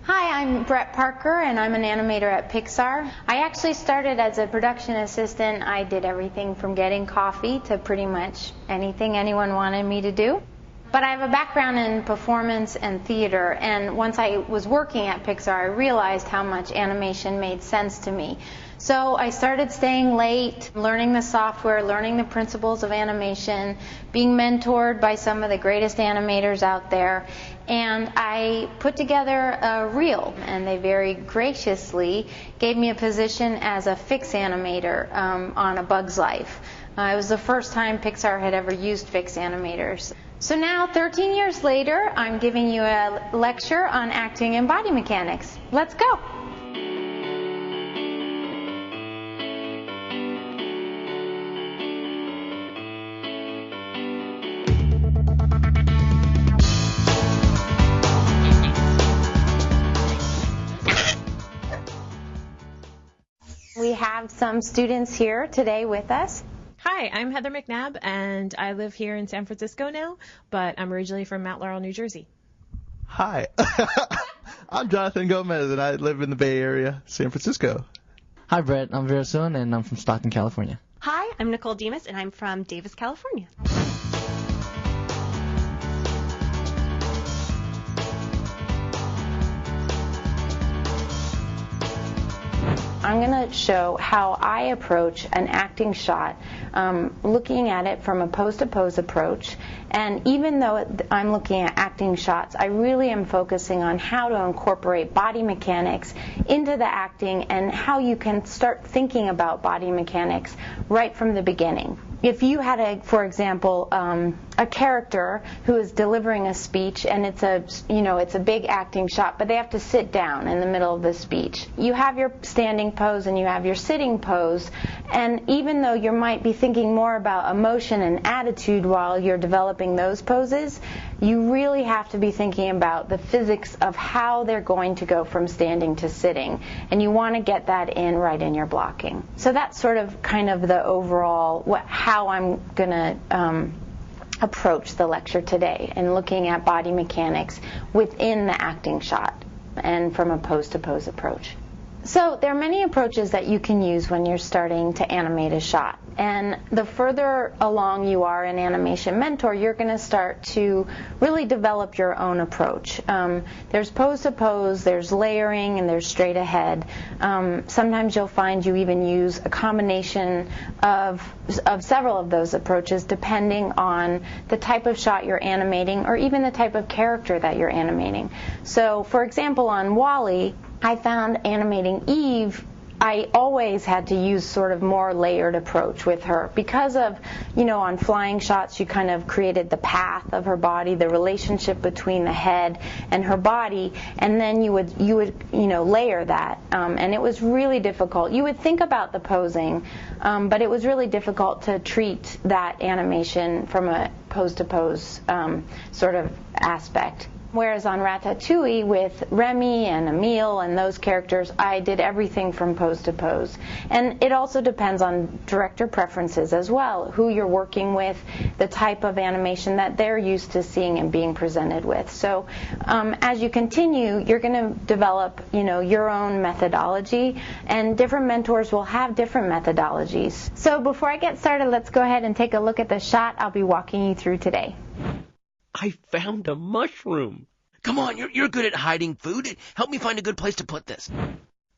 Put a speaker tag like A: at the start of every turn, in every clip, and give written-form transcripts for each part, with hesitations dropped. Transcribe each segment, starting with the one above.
A: Hi, I'm Brett Parker, and I'm an animator at Pixar. I actually started as a production assistant. I did everything from getting coffee to pretty much anything anyone wanted me to do. But I have a background in performance and theater, and once I was working at Pixar, I realized how much animation made sense to me. So I started staying late, learning the software, learning the principles of animation, being mentored by some of the greatest animators out there, and I put together a reel, and they very graciously gave me a position as a fix animator on A Bug's Life. It was the first time Pixar had ever used fix animators. So now, 13 years later, I'm giving you a lecture on acting and body mechanics. Let's go. We have some students here today with us.
B: Hi, I'm Heather McNabb, and I live here in San Francisco now, but I'm originally from Mount Laurel, New Jersey.
C: Hi, I'm Jonathan Gomez, and I live in the Bay Area, San Francisco.
D: Hi, Brett. I'm Verasun, and I'm from Stockton, California.
E: Hi, I'm Nicole Demas, and I'm from Davis, California.
A: I'm going to show how I approach an acting shot, looking at it from a pose-to-pose approach. And even though I'm looking at acting shots, I really am focusing on how to incorporate body mechanics into the acting and how you can start thinking about body mechanics right from the beginning. If you had, for example, a character who is delivering a speech, and it's a big acting shot, but they have to sit down in the middle of the speech. You have your standing pose and you have your sitting pose, and even though you might be thinking more about emotion and attitude while you're developing those poses, you really have to be thinking about the physics of how they're going to go from standing to sitting, and you want to get that in right in your blocking. So that's sort of kind of the overall how I'm going to approach the lecture today, and looking at body mechanics within the acting shot and from a pose-to-pose approach. So there are many approaches that you can use when you're starting to animate a shot. And the further along you are in Animation Mentor, you're going to start to really develop your own approach. There's pose-to-pose, there's layering, and there's straight ahead. Sometimes you'll find you even use a combination of several of those approaches depending on the type of shot you're animating or even the type of character that you're animating. So, for example, on WALL-E, I found animating Eve, I always had to use sort of more layered approach with her because of, on flying shots you kind of created the path of her body, the relationship between the head and her body, and then you would layer that, and it was really difficult. You would think about the posing, but it was really difficult to treat that animation from a pose-to-pose sort of aspect. Whereas on Ratatouille with Remy and Emile and those characters, I did everything from pose to pose. And it also depends on director preferences as well, who you're working with, the type of animation that they're used to seeing and being presented with. So as you continue, you're going to develop, your own methodology, and different mentors will have different methodologies. So before I get started, let's go ahead and take a look at the shot I'll be walking you through today.
F: I found a mushroom. Come on, you're good at hiding food. Help me find a good place to put this.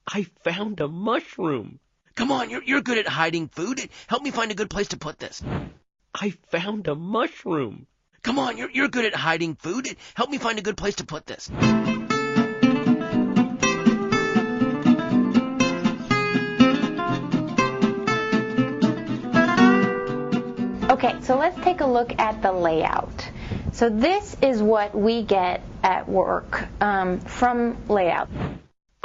F: I found a mushroom. Come on, you're good at hiding food. Help me find a good place to put this. I found a mushroom. Come on, you're good at hiding food. Help me find a good place to put this.
A: Okay, so let's take a look at the layout. So this is what we get at work from layout.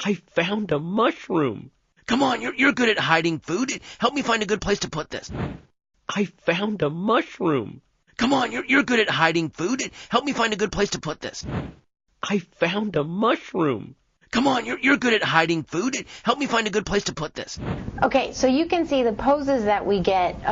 F: I found a mushroom. Come on, you're good at hiding food. Help me find a good place to put this. I found a mushroom. Come on, you're good at hiding food. Help me find a good place to put this. I found a mushroom. Come on, you're good at hiding food. Help me find a good place to put this.
A: Okay, so you can see the poses that we get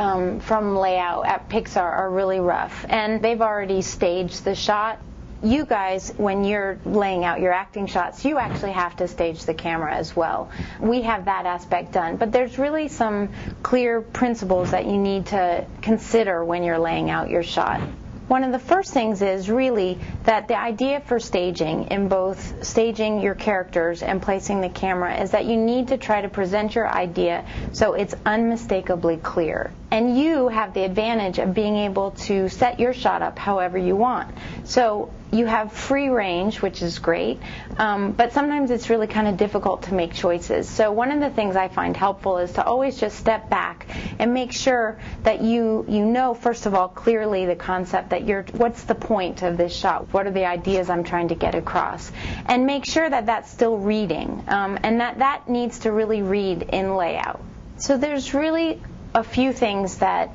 A: from layout at Pixar are really rough, and they've already staged the shot. you guys, when you're laying out your acting shots, you actually have to stage the camera as well. We have that aspect done, but there's really some clear principles that you need to consider when you're laying out your shot. One of the first things is really that the idea for staging, in both staging your characters and placing the camera, is that you need to try to present your idea so it's unmistakably clear. And you have the advantage of being able to set your shot up however you want. So you have free range, which is great, but sometimes it's really kind of difficult to make choices. So one of the things I find helpful is to always just step back and make sure that you know, first of all, clearly the concept that what's the point of this shot? What are the ideas I'm trying to get across? And make sure that that's still reading, and that needs to really read in layout. So there's really a few things that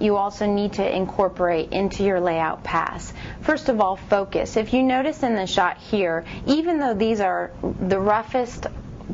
A: you also need to incorporate into your layout pass. First of all, focus. If you notice in the shot here, even though these are the roughest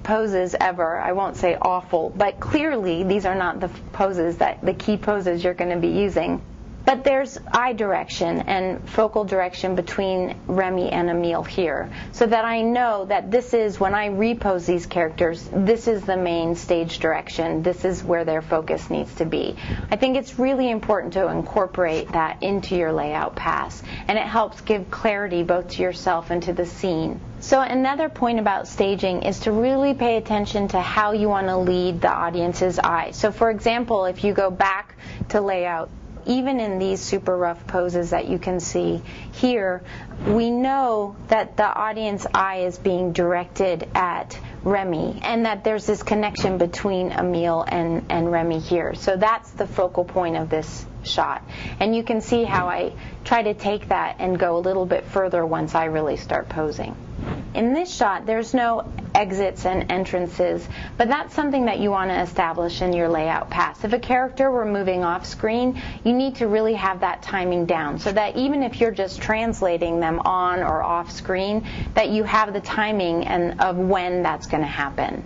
A: poses ever, I won't say awful, but clearly these are not the key poses you're going to be using. But there's eye direction and focal direction between Remy and Emile here, so that I know that this is, when I repose these characters, this is the main stage direction, this is where their focus needs to be. I think it's really important to incorporate that into your layout pass, and it helps give clarity both to yourself and to the scene. So another point about staging is to really pay attention to how you want to lead the audience's eye. So for example, if you go back to layout, even in these super rough poses that you can see here, we know that the audience eye is being directed at Remy, and that there's this connection between Emile and Remy here. So that's the focal point of this shot. And you can see how I try to take that and go a little bit further once I really start posing. In this shot, there's no exits and entrances, but that's something that you want to establish in your layout pass. If a character were moving off screen, you need to really have that timing down, so that even if you're just translating them on or off screen, that you have the timing of when that's going to happen.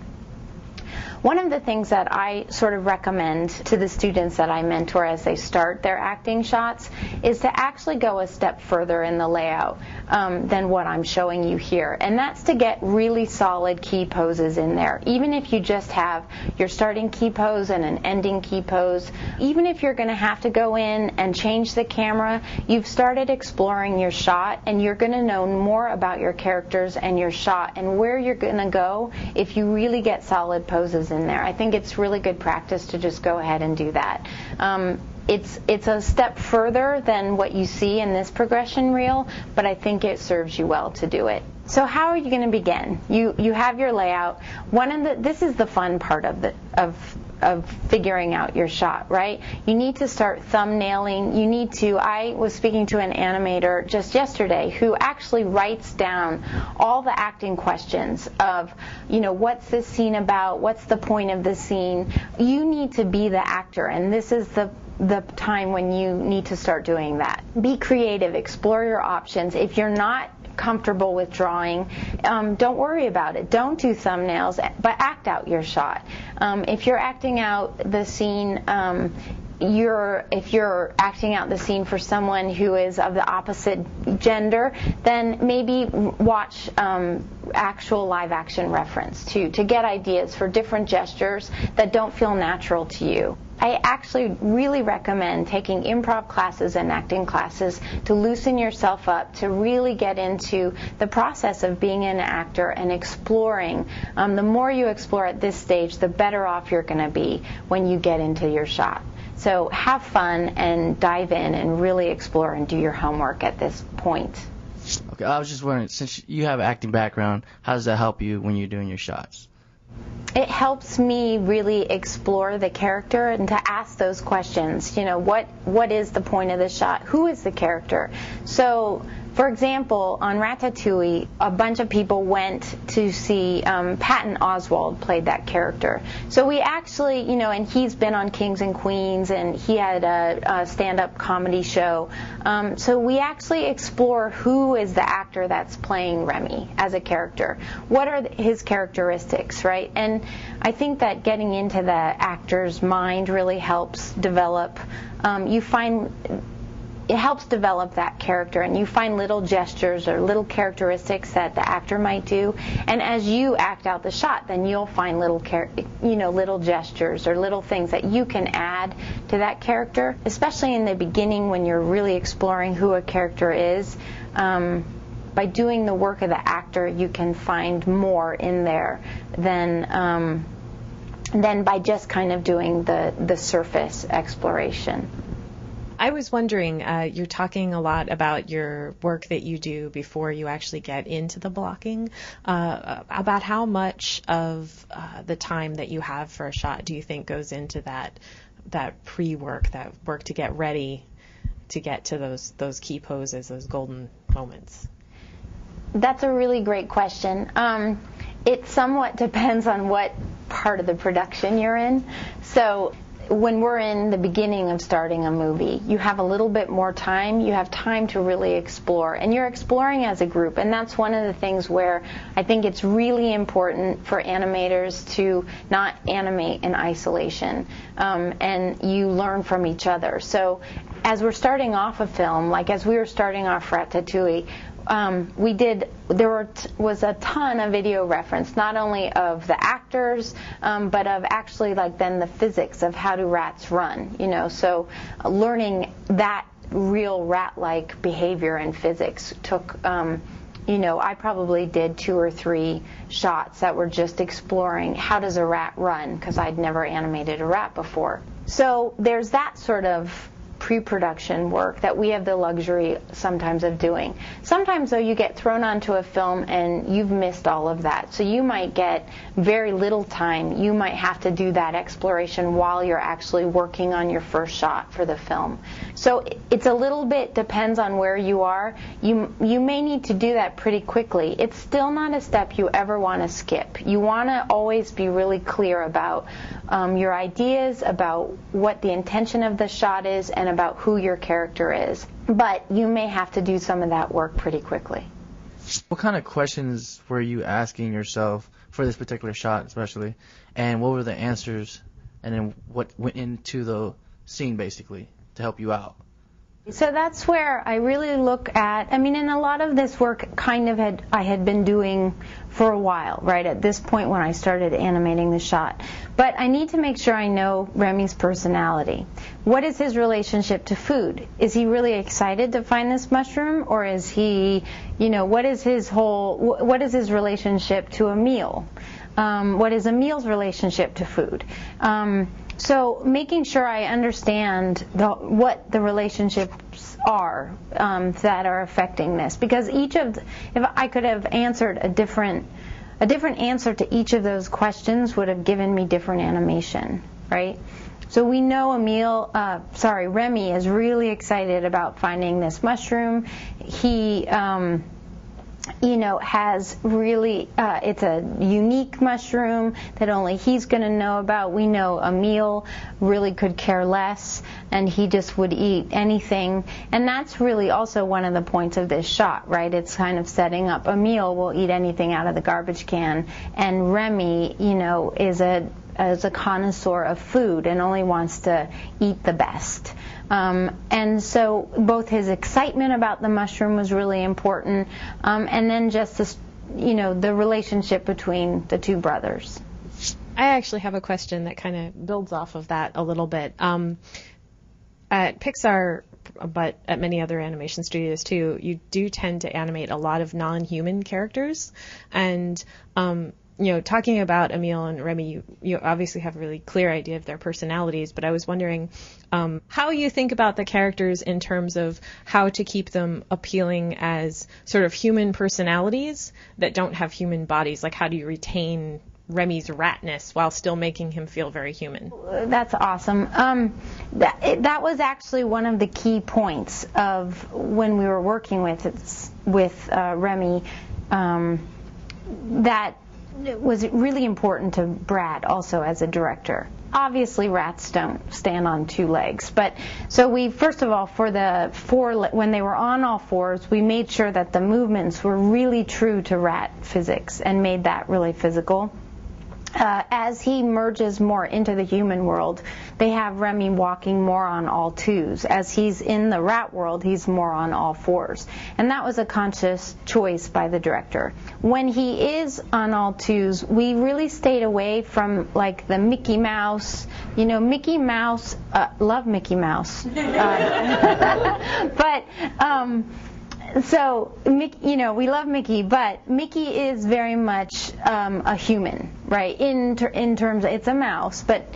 A: One of the things that I sort of recommend to the students that I mentor as they start their acting shots is to actually go a step further in the layout than what I'm showing you here. And that's to get really solid key poses in there. Even if you just have your starting key pose and an ending key pose, even if you're going to have to go in and change the camera, you've started exploring your shot, and you're going to know more about your characters and your shot and where you're going to go if you really get solid poses in there. I think it's really good practice to just go ahead and do that. It's a step further than what you see in this progression reel, but I think it serves you well to do it. So how are you going to begin? You have your layout. This is the fun part of figuring out your shot, right? You need to start thumbnailing. I was speaking to an animator just yesterday who actually writes down all the acting questions of, what's this scene about? What's the point of the scene? You need to be the actor, and this is the time when you need to start doing that. Be creative, explore your options. If you're not comfortable with drawing, don't worry about it. Don't do thumbnails, but act out your shot. If you're acting out the scene, if you're acting out the scene for someone who is of the opposite gender, then maybe watch actual live action reference to get ideas for different gestures that don't feel natural to you. I actually really recommend taking improv classes and acting classes to loosen yourself up, to really get into the process of being an actor and exploring. The more you explore at this stage, the better off you're going to be when you get into your shot. So have fun and dive in and really explore and do your homework at this point.
D: Okay, I was just wondering, since you have an acting background, how does that help you when you're doing your shots?
A: It helps me really explore the character and to ask those questions. What is the point of the shot? Who is the character? So, for example, on Ratatouille, a bunch of people went to see Patton Oswalt played that character. So we actually, and he's been on Kings and Queens, and he had a stand-up comedy show. So we actually explore who is the actor that's playing Remy as a character. What are his characteristics, right? And I think that getting into the actor's mind really helps develop. You find it helps develop that character, and you find little gestures or little characteristics that the actor might do, and as you act out the shot, then you'll find little little gestures or little things that you can add to that character, especially in the beginning when you're really exploring who a character is. By doing the work of the actor, you can find more in there than by just kind of doing the surface exploration.
B: I was wondering, you're talking a lot about your work that you do before you actually get into the blocking. About how much of the time that you have for a shot do you think goes into that pre-work, that work to get ready to get to those key poses, those golden moments?
A: That's a really great question. It somewhat depends on what part of the production you're in. So when we're in the beginning of starting a movie, you have a little bit more time. You have time to really explore, and you're exploring as a group, and that's one of the things where I think it's really important for animators to not animate in isolation, and you learn from each other. So as we're starting off a film, like as we were starting off Ratatouille, there was a ton of video reference, not only of the actors, but of actually like then the physics of how do rats run, so learning that real rat-like behavior and physics took, I probably did 2 or 3 shots that were just exploring how does a rat run, because I'd never animated a rat before. So there's that sort of pre-production work that we have the luxury sometimes of doing. Sometimes, though, you get thrown onto a film and you've missed all of that. So you might get very little time. You might have to do that exploration while you're actually working on your first shot for the film. So it's a little bit depends on where you are. You may need to do that pretty quickly. It's still not a step you ever want to skip. You want to always be really clear about your ideas, about what the intention of the shot is, and about who your character is. But you may have to do some of that work pretty quickly.
D: What kind of questions were you asking yourself for this particular shot especially, and what were the answers, and then what went into the scene basically to help you out?
A: So that's where I really look at, and a lot of this work I had been doing for a while, right, at this point when I started animating the shot. But I need to make sure I know Remy's personality. What is his relationship to food? Is he really excited to find this mushroom, or is he, what is his relationship to a meal? What is Emil's relationship to food? So making sure I understand what the relationships are that are affecting this, because if I could have answered a different answer to each of those questions would have given me different animation, right? So we know Remy is really excited about finding this mushroom. He has really, it's a unique mushroom that only he's going to know about. We know Emil really could care less, and he just would eat anything. And that's really also one of the points of this shot, right? It's kind of setting up Emil will eat anything out of the garbage can, and Remy, is a connoisseur of food and only wants to eat the best. And so both his excitement about the mushroom was really important, and then just this, the relationship between the two brothers.
B: I actually have a question that kind of builds off of that a little bit. At Pixar, but at many other animation studios too, you do tend to animate a lot of non-human characters, and talking about Emil and Remy, you obviously have a really clear idea of their personalities, but I was wondering how you think about the characters in terms of how to keep them appealing as sort of human personalities that don't have human bodies. Like, how do you retain Remy's ratness while still making him feel very human?
A: That's awesome. That was actually one of the key points of when we were working with Remy, that it was really important to Brad also as a director. Obviously rats don't stand on 2 legs, but so we first of all, for the 4, when they were on all 4s, we made sure that the movements were really true to rat physics and made that really physical. as he merges more into the human world, they have Remy walking more on all twos. As he's in the rat world, he's more on all fours. And that was a conscious choice by the director. When he is on all twos, we really stayed away from like the Mickey Mouse. You know, Mickey Mouse, love Mickey Mouse. So, you know, we love Mickey, but Mickey is very much a human, right? In terms of, it's a mouse, but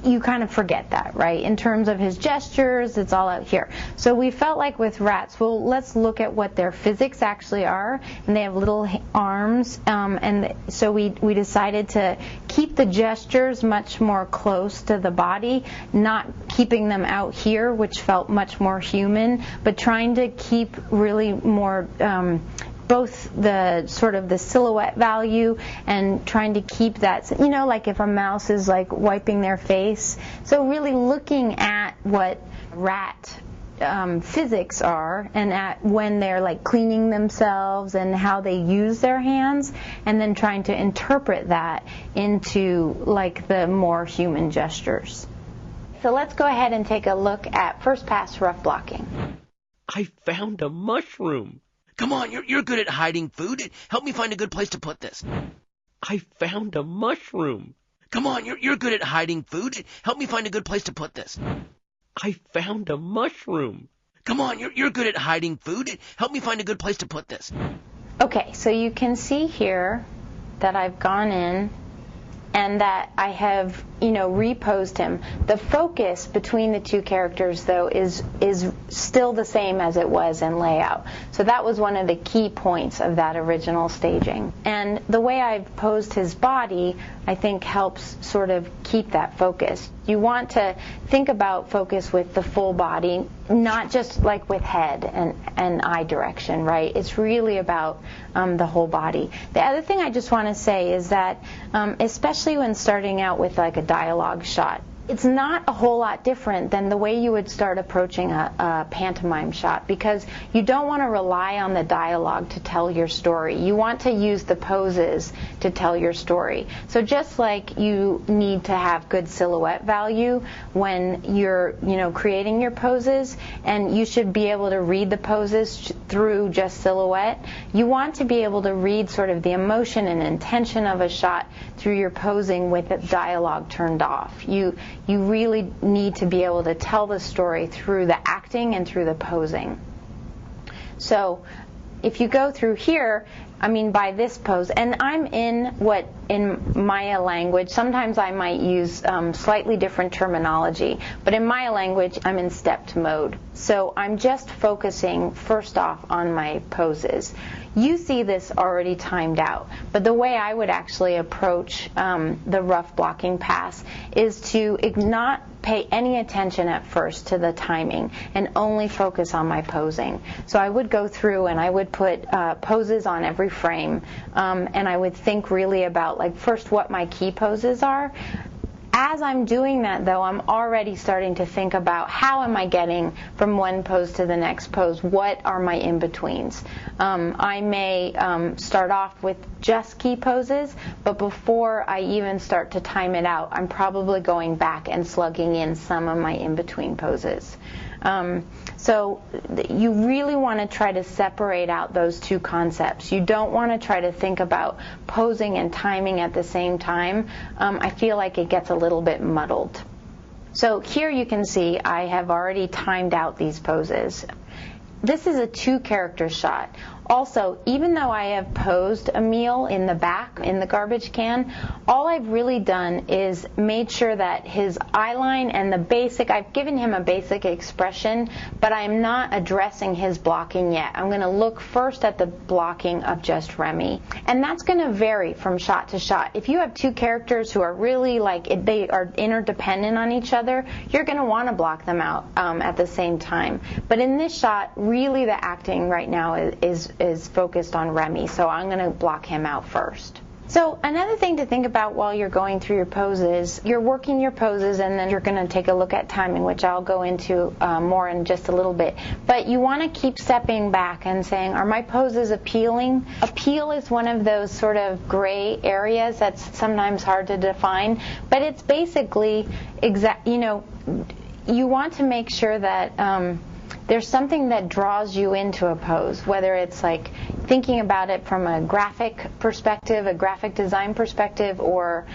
A: you kind of forget that, right? In terms of his gestures, it's all out here. So we felt like with rats, well, let's look at what their physics actually are. And they have little arms, and so we decided to keep the gestures much more close to the body, not keeping them out here, which felt much more human, but trying to keep really more both the sort of the silhouette value and trying to keep that, you know, like if a mouse is like wiping their face. So really looking at what rat physics are, and at when they're like cleaning themselves and how they use their hands, and then trying to interpret that into like the more human gestures. So let's go ahead and take a look at first pass rough blocking.
F: I found a mushroom. Come on, you're good at hiding food. Help me find a good place to put this. I found a mushroom. Come on, you're good at hiding food. Help me find a good place to put this. I found a mushroom. Come on, you're good at hiding food. Help me find a good place to put this.
A: Okay, so you can see here that I've gone in and that I have, you know, reposed him. The focus between the two characters, though, is still the same as it was in layout. So that was one of the key points of that original staging. And the way I've posed his body, I think, helps sort of keep that focus. You want to think about focus with the full body, not just like with head and eye direction, right? It's really about the whole body. The other thing I just want to say is that, especially when starting out with like a dialogue shot, it's not a whole lot different than the way you would start approaching a pantomime shot, because you don't want to rely on the dialogue to tell your story. You want to use the poses to tell your story. So just like you need to have good silhouette value when you're, you know, creating your poses, and you should be able to read the poses through just silhouette, you want to be able to read sort of the emotion and intention of a shot through your posing with the dialogue turned off. You really need to be able to tell the story through the acting and through the posing. So if you go through here, I mean, by this pose, and I'm in Maya language, sometimes I might use slightly different terminology, but in Maya language, I'm in stepped mode. So I'm just focusing first off on my poses. You see this already timed out, but the way I would actually approach the rough blocking pass is to not pay any attention at first to the timing and only focus on my posing. So I would go through and I would put poses on every frame, and I would think really about, like, first what my key poses are. As I'm doing that, though, I'm already starting to think about how am I getting from one pose to the next pose? What are my in-betweens? I may start off with just key poses, but before I even start to time it out, I'm probably going back and slugging in some of my in-between poses. So you really want to try to separate out those two concepts. You don't want to try to think about posing and timing at the same time. I feel like it gets a little bit muddled. So here you can see I have already timed out these poses. This is a two-character shot. Also, even though I have posed Emil in the back, in the garbage can, all I've really done is made sure that his eyeline and the basic, I've given him a basic expression, but I'm not addressing his blocking yet. I'm going to look first at the blocking of just Remy. And that's going to vary from shot to shot. If you have two characters who are really like, they are interdependent on each other, you're going to want to block them out at the same time. But in this shot, really the acting right now is focused on Remy, so I'm going to block him out first. So another thing to think about while you're going through your poses, you're working your poses and then you're going to take a look at timing, which I'll go into more in just a little bit. But you want to keep stepping back and saying, are my poses appealing? Appeal is one of those sort of gray areas that's sometimes hard to define, but it's basically you want to make sure that there's something that draws you into a pose, whether it's like thinking about it from a graphic perspective, a graphic design perspective, or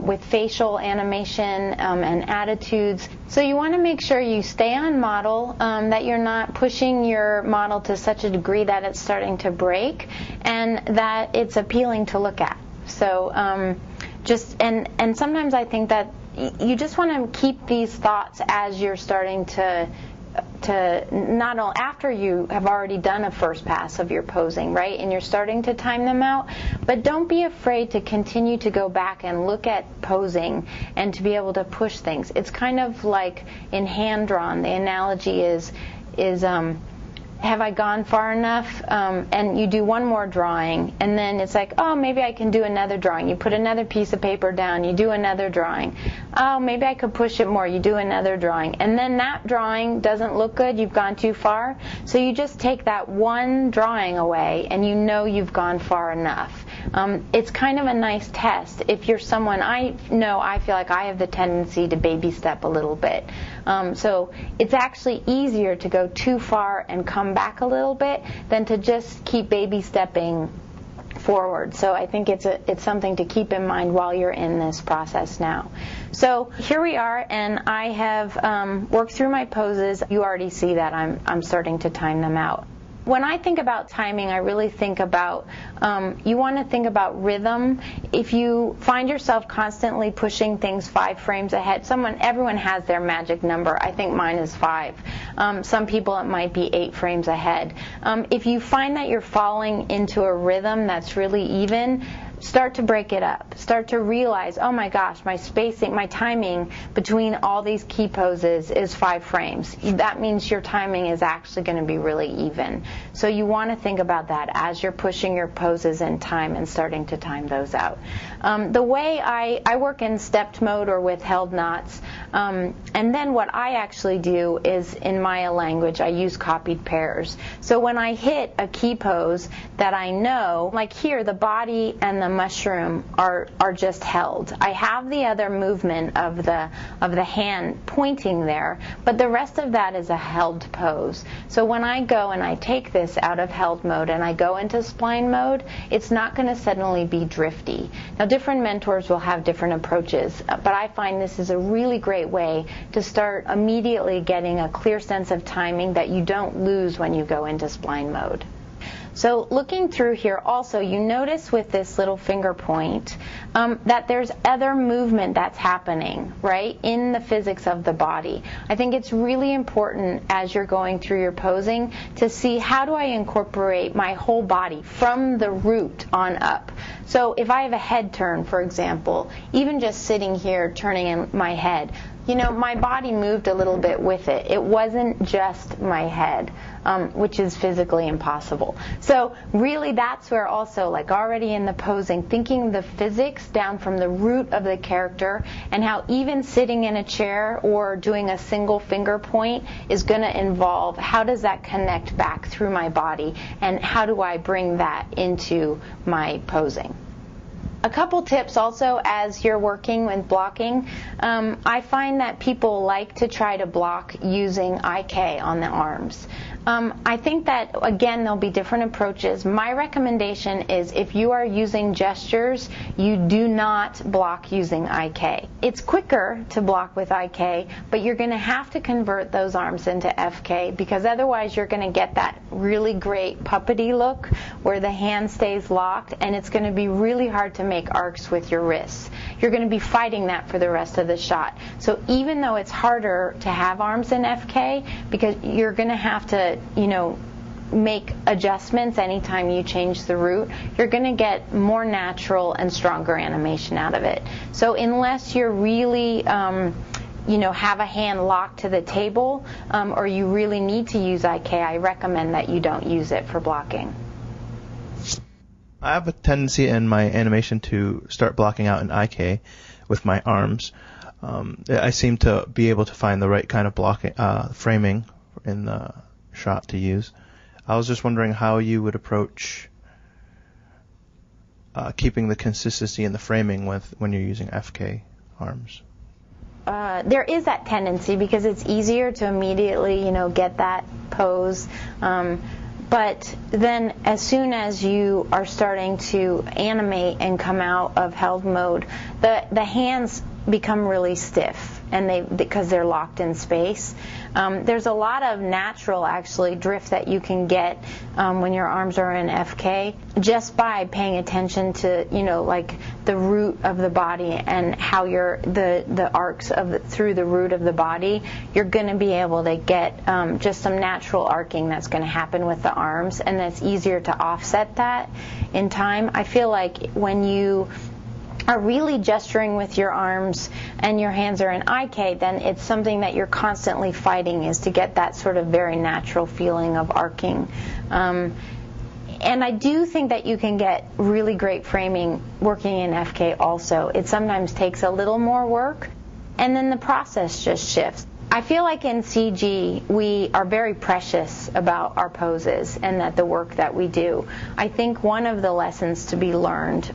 A: with facial animation and attitudes. So you want to make sure you stay on model, that you're not pushing your model to such a degree that it's starting to break, and that it's appealing to look at. So and sometimes I think that you just want to keep these thoughts as you're starting to not only after you have already done a first pass of your posing, right, and you're starting to time them out, but don't be afraid to continue to go back and look at posing and to be able to push things. It's kind of like in hand drawn. The analogy is have I gone far enough? And you do one more drawing, and then it's like, oh, maybe I can do another drawing. You put another piece of paper down, you do another drawing. Oh, maybe I could push it more. You do another drawing. And then that drawing doesn't look good. You've gone too far. So you just take that one drawing away, and you know you've gone far enough. It's kind of a nice test. If you're someone, I feel like I have the tendency to baby step a little bit. So it's actually easier to go too far and come back a little bit than to just keep baby stepping forward. So I think it's something to keep in mind while you're in this process now. So here we are, and I have worked through my poses. You already see that I'm starting to time them out. When I think about timing, I really think about, you want to think about rhythm. If you find yourself constantly pushing things 5 frames ahead, everyone has their magic number. I think mine is 5. Some people it might be 8 frames ahead. If you find that you're falling into a rhythm that's really even, start to break it up. Start to realize, oh my gosh, my spacing, my timing between all these key poses is 5 frames. That means your timing is actually going to be really even. So you want to think about that as you're pushing your poses in time and starting to time those out. The way I work in stepped mode or with held knots, and then what I actually do is, in Maya language, I use copied pairs. So when I hit a key pose that I know, like here, the body and the mushroom are just held. I have the other movement of the hand pointing there, but the rest of that is a held pose. So when I go and I take this out of held mode and I go into spline mode, it's not going to suddenly be drifty. Now different mentors will have different approaches, but I find this is a really great way to start immediately getting a clear sense of timing that you don't lose when you go into spline mode. So looking through here also, you notice with this little finger point that there's other movement that's happening, right, in the physics of the body. I think it's really important as you're going through your posing to see, how do I incorporate my whole body from the root on up? So if I have a head turn, for example, even just sitting here turning in my head, my body moved a little bit with it. It wasn't just my head, which is physically impossible. So really that's where also, like already in the posing, thinking the physics down from the root of the character, and how even sitting in a chair or doing a single finger point is going to involve, how does that connect back through my body, and how do I bring that into my posing? A couple tips also as you're working with blocking. I find that people like to try to block using IK on the arms. I think that, again, there'll be different approaches. My recommendation is, if you are using gestures, you do not block using IK. It's quicker to block with IK, but you're going to have to convert those arms into FK, because otherwise you're going to get that really great puppety look where the hand stays locked, and it's going to be really hard to make arcs with your wrists. You're going to be fighting that for the rest of the shot. So even though it's harder to have arms in FK, because you're going to have to, make adjustments anytime you change the route, you're going to get more natural and stronger animation out of it. So unless you're really have a hand locked to the table, or you really need to use IK, I recommend that you don't use it for blocking.
C: I have a tendency in my animation to start blocking out in IK with my arms. I seem to be able to find the right kind of blocking, framing in the shot to use. I was just wondering how you would approach keeping the consistency in the framing when you're using FK arms.
A: There is that tendency because it's easier to immediately, get that pose. But then as soon as you are starting to animate and come out of held mode, the hands become really stiff because they're locked in space. There's a lot of natural actually drift that you can get when your arms are in FK just by paying attention to like the root of the body and how the arcs through the root of the body. You're going to be able to get just some natural arcing that's going to happen with the arms, and it's easier to offset that in time. I feel like when you are really gesturing with your arms and your hands are in IK, then it's something that you're constantly fighting, is to get that sort of very natural feeling of arcing. And I do think that you can get really great framing working in FK also. It sometimes takes a little more work, and then the process just shifts. I feel like in CG we are very precious about our poses and that the work that we do. I think one of the lessons to be learned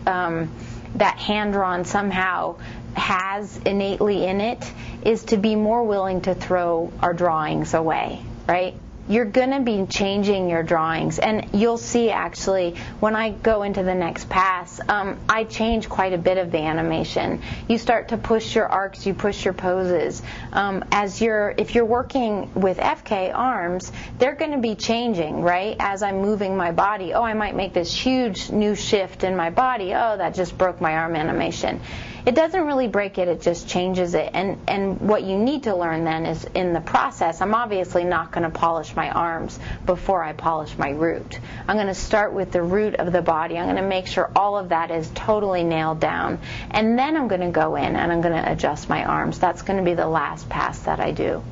A: that hand-drawn somehow has innately in it is to be more willing to throw our drawings away, right? You're going to be changing your drawings, and you'll see actually when I go into the next pass, I change quite a bit of the animation. You start to push your arcs, you push your poses. If you're working with FK arms, they're going to be changing, right? As I'm moving my body, I might make this huge new shift in my body. That just broke my arm animation. It doesn't really break it, it just changes it. And what you need to learn then is in the process, I'm obviously not going to polish my arms before I polish my root. I'm going to start with the root of the body. I'm going to make sure all of that is totally nailed down. And then I'm going to go in and I'm going to adjust my arms. That's going to be the last pass that I do.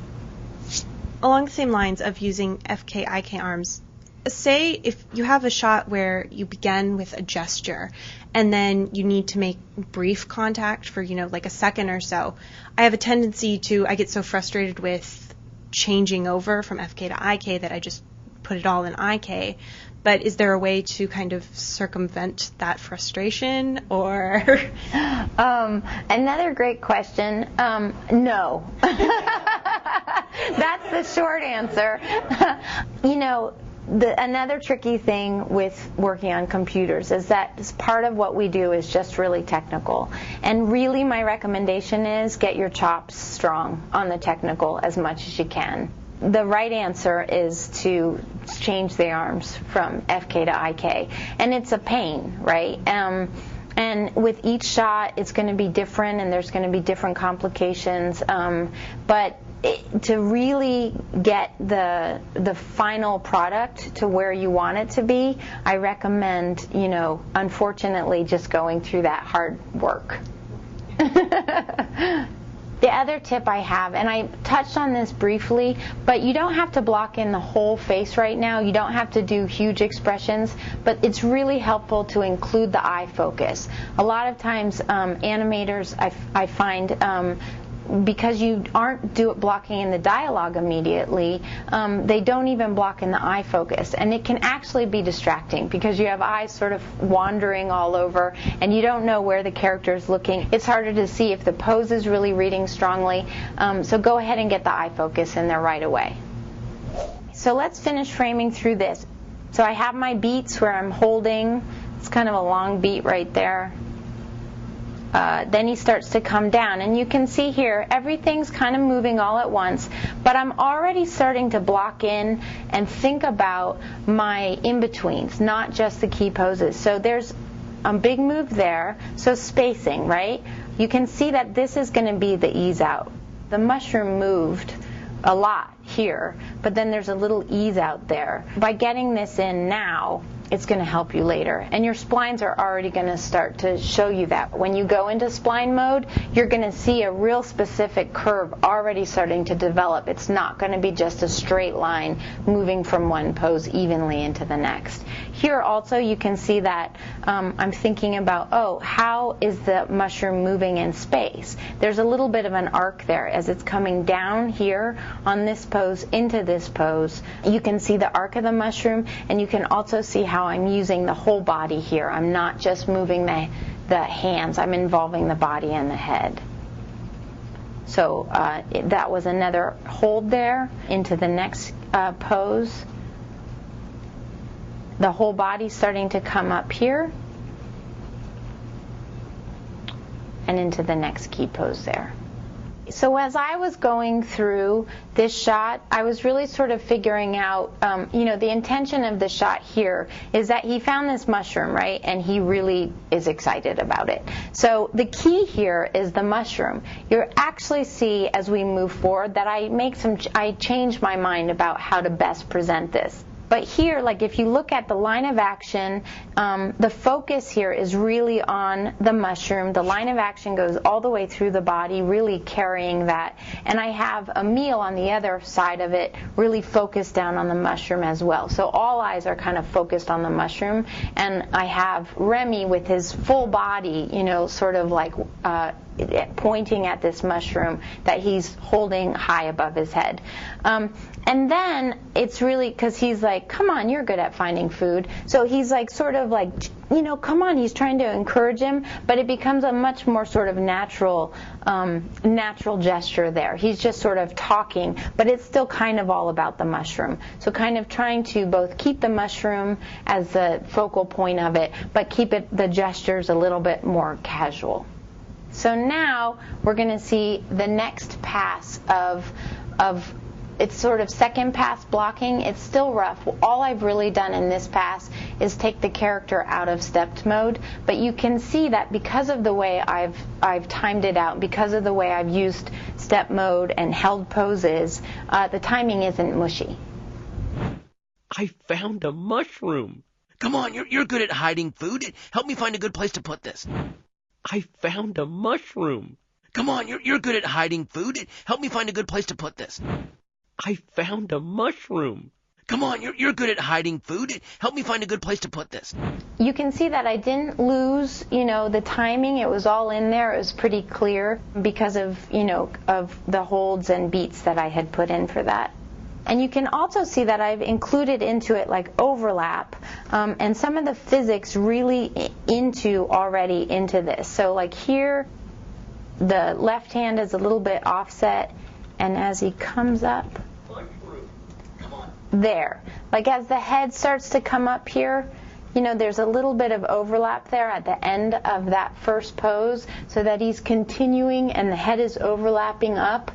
E: Along the same lines of using FK, IK arms, say if you have a shot where you begin with a gesture and then you need to make brief contact for, like a second or so, I have a tendency I get so frustrated with changing over from FK to IK that I just put it all in IK. But is there a way to kind of circumvent that frustration, or?
A: Another great question. No. That's the short answer. Another tricky thing with working on computers is that part of what we do is just really technical. And really my recommendation is get your chops strong on the technical as much as you can. The right answer is to change the arms from FK to IK. And it's a pain, right? And with each shot, it's going to be different, and there's going to be different complications. But to really get the final product to where you want it to be, I recommend, unfortunately, just going through that hard work. The other tip I have, and I touched on this briefly, but you don't have to block in the whole face right now. You don't have to do huge expressions, but it's really helpful to include the eye focus. A lot of times animators, I find, because you aren't blocking in the dialogue immediately, they don't even block in the eye focus. And it can actually be distracting because you have eyes sort of wandering all over and you don't know where the character is looking. It's harder to see if the pose is really reading strongly. So go ahead and get the eye focus in there right away. So let's finish framing through this. So I have my beats where I'm holding. It's kind of a long beat right there. Then he starts to come down, and you can see here everything's kind of moving all at once, but I'm already starting to block in and think about my in-betweens, not just the key poses. So there's a big move there, so spacing, right? You can see that this is going to be the ease out. The mushroom moved a lot here, but then there's a little ease out there. By getting this in now, it's going to help you later. And your splines are already going to start to show you that. When you go into spline mode, you're going to see a real specific curve already starting to develop. It's not going to be just a straight line moving from one pose evenly into the next. Here also you can see that I'm thinking about, oh, how is the mushroom moving in space? There's a little bit of an arc there as it's coming down here on this pose into this pose. You can see the arc of the mushroom, and you can also see how I'm using the whole body here. I'm not just moving the hands, I'm involving the body and the head. So that was another hold there into the next pose. The whole body starting to come up here and into the next key pose there. So as I was going through this shot, I was really sort of figuring out, the intention of the shot here is that he found this mushroom, right? And he really is excited about it. So the key here is the mushroom. You'll actually see as we move forward that I change my mind about how to best present this. But here, like if you look at the line of action, the focus here is really on the mushroom. The line of action goes all the way through the body, really carrying that. And I have Emil on the other side of it, really focused down on the mushroom as well. So all eyes are kind of focused on the mushroom. And I have Remy with his full body, sort of like pointing at this mushroom that he's holding high above his head. And then it's really because he's like, come on, you're good at finding food. So he's like sort of like, come on, he's trying to encourage him, but it becomes a much more sort of natural gesture there. He's just sort of talking, but it's still kind of all about the mushroom. So kind of trying to both keep the mushroom as the focal point of it, but keep the gestures a little bit more casual. So now we're going to see the next pass of it's sort of second pass blocking. It's still rough. All I've really done in this pass is take the character out of stepped mode, but you can see that because of the way I've timed it out, because of the way I've used step mode and held poses, the timing isn't mushy.
F: I found a mushroom. Come on, you're good at hiding food. Help me find a good place to put this. I found a mushroom. Come on, you're good at hiding food. Help me find a good place to put this. I found a mushroom. Come on, you're good at hiding food. Help me find a good place to put this.
A: You can see that I didn't lose, the timing. It was all in there. It was pretty clear because of, of the holds and beats that I had put in for that. And you can also see that I've included into it like overlap and some of the physics really already into this. So like here, the left hand is a little bit offset, and as he comes up, there, like as the head starts to come up here, there's a little bit of overlap there at the end of that first pose, so that he's continuing and the head is overlapping up.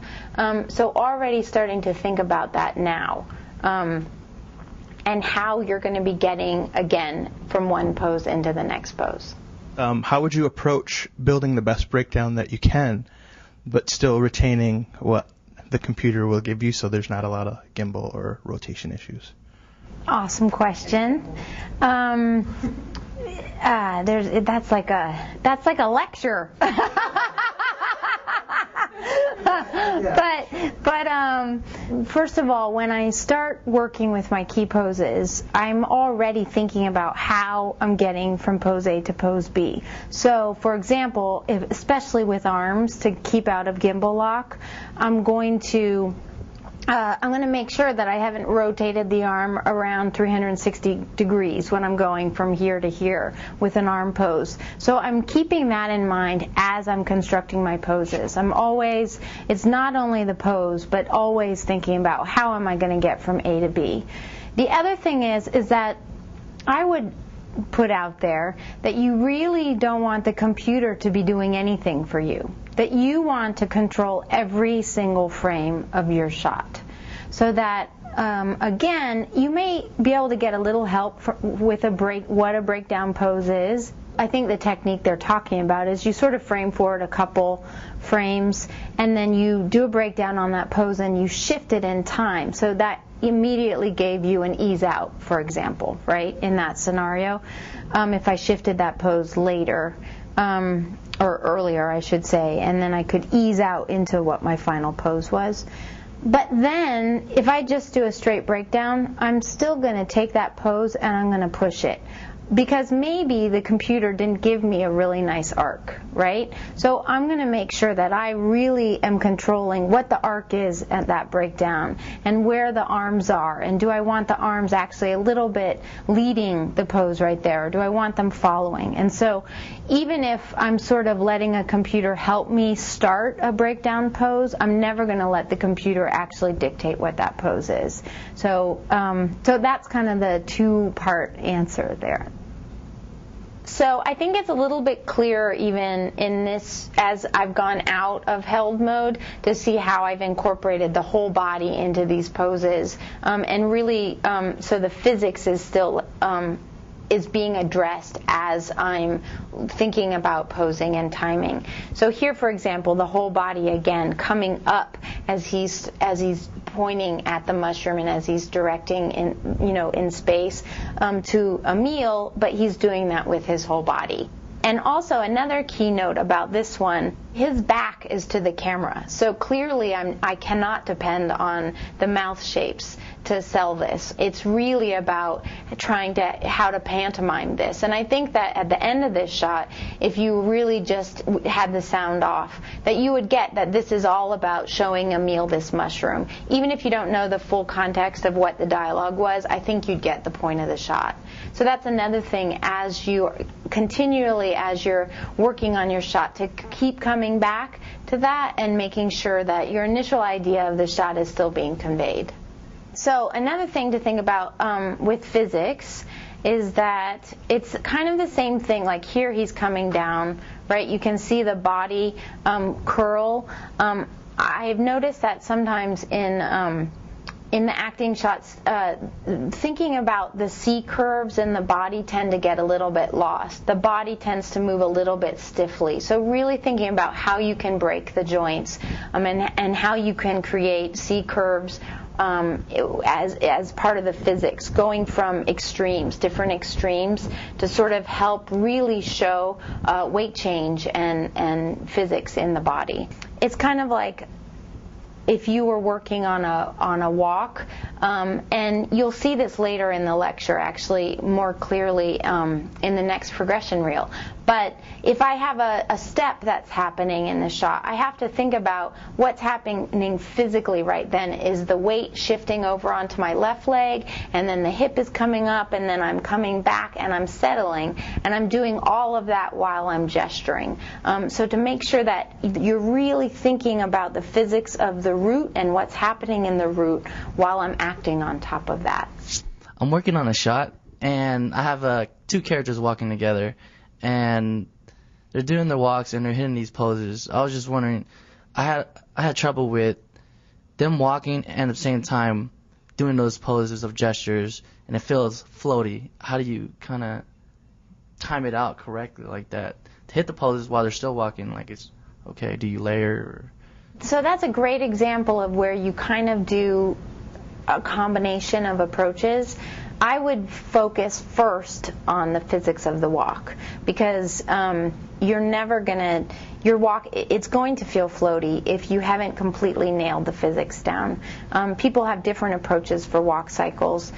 A: So already starting to think about that now, and how you're going to be getting, again, from one pose into the next pose.
C: How would you approach building the best breakdown that you can, but still retaining what the computer will give you so there's not a lot of gimbal or rotation issues?
A: Awesome question. That's like a lecture. But first of all, when I start working with my key poses, I'm already thinking about how I'm getting from pose A to pose B. So, for example, especially with arms, to keep out of gimbal lock, I'm going to make sure that I haven't rotated the arm around 360 degrees when I'm going from here to here with an arm pose. So I'm keeping that in mind as I'm constructing my poses. It's not only the pose, but always thinking about how am I going to get from A to B. The other thing is that I would put out there that you really don't want the computer to be doing anything for you, that you want to control every single frame of your shot, so that again, you may be able to get a little help with what a breakdown pose is. I think the technique they're talking about is you sort of frame forward a couple frames, and then you do a breakdown on that pose and you shift it in time, so that immediately gave you an ease out, for example, right, in that scenario. If I shifted that pose later, or earlier, I should say, and then I could ease out into what my final pose was. But then, if I just do a straight breakdown, I'm still going to take that pose and I'm going to push it. Because maybe the computer didn't give me a really nice arc, right? So I'm going to make sure that I really am controlling what the arc is at that breakdown and where the arms are. And do I want the arms actually a little bit leading the pose right there, or do I want them following? And so even if I'm sort of letting a computer help me start a breakdown pose, I'm never going to let the computer actually dictate what that pose is. So, so that's kind of the two-part answer there. So I think it's a little bit clearer even in this, as I've gone out of held mode, to see how I've incorporated the whole body into these poses, and really, so the physics is still is being addressed as I'm thinking about posing and timing. So here, for example, the whole body again coming up as he's pointing at the mushroom and as he's directing in space to a meal, but he's doing that with his whole body. And also another key note about this one, his back is to the camera. So clearly I cannot depend on the mouth shapes to sell this. It's really about how to pantomime this. And I think that at the end of this shot, if you really just had the sound off, that you would get that this is all about showing Emil this mushroom. Even if you don't know the full context of what the dialogue was, I think you'd get the point of the shot. So that's another thing as you're working on your shot, to keep coming back to that and making sure that your initial idea of the shot is still being conveyed. So another thing to think about with physics is that it's kind of the same thing. Like here he's coming down, right? You can see the body curl. I've noticed that sometimes in the acting shots, thinking about the C curves in the body tend to get a little bit lost. The body tends to move a little bit stiffly. So really thinking about how you can break the joints and how you can create C curves as part of the physics, going from different extremes, to sort of help really show weight change and physics in the body. It's kind of like if you were working on a walk, and you'll see this later in the lecture, actually more clearly in the next progression reel. But if I have a step that's happening in the shot, I have to think about what's happening physically right then. Is the weight shifting over onto my left leg, and then the hip is coming up, and then I'm coming back and I'm settling, and I'm doing all of that while I'm gesturing. So to make sure that you're really thinking about the physics of the root and what's happening in the root while I'm acting on top of that.
D: I'm working on a shot, and I have two characters walking together, and they're doing their walks and they're hitting these poses. I was just wondering, I had trouble with them walking and at the same time doing those poses of gestures, and it feels floaty. How do you kind of time it out correctly like that to hit the poses while they're still walking? Like, it's okay. Do you layer? Or?
A: So that's a great example of where you kind of do a combination of approaches. I would focus first on the physics of the walk, because you're never going to, your walk, it's going to feel floaty if you haven't completely nailed the physics down. People have different approaches for walk cycles.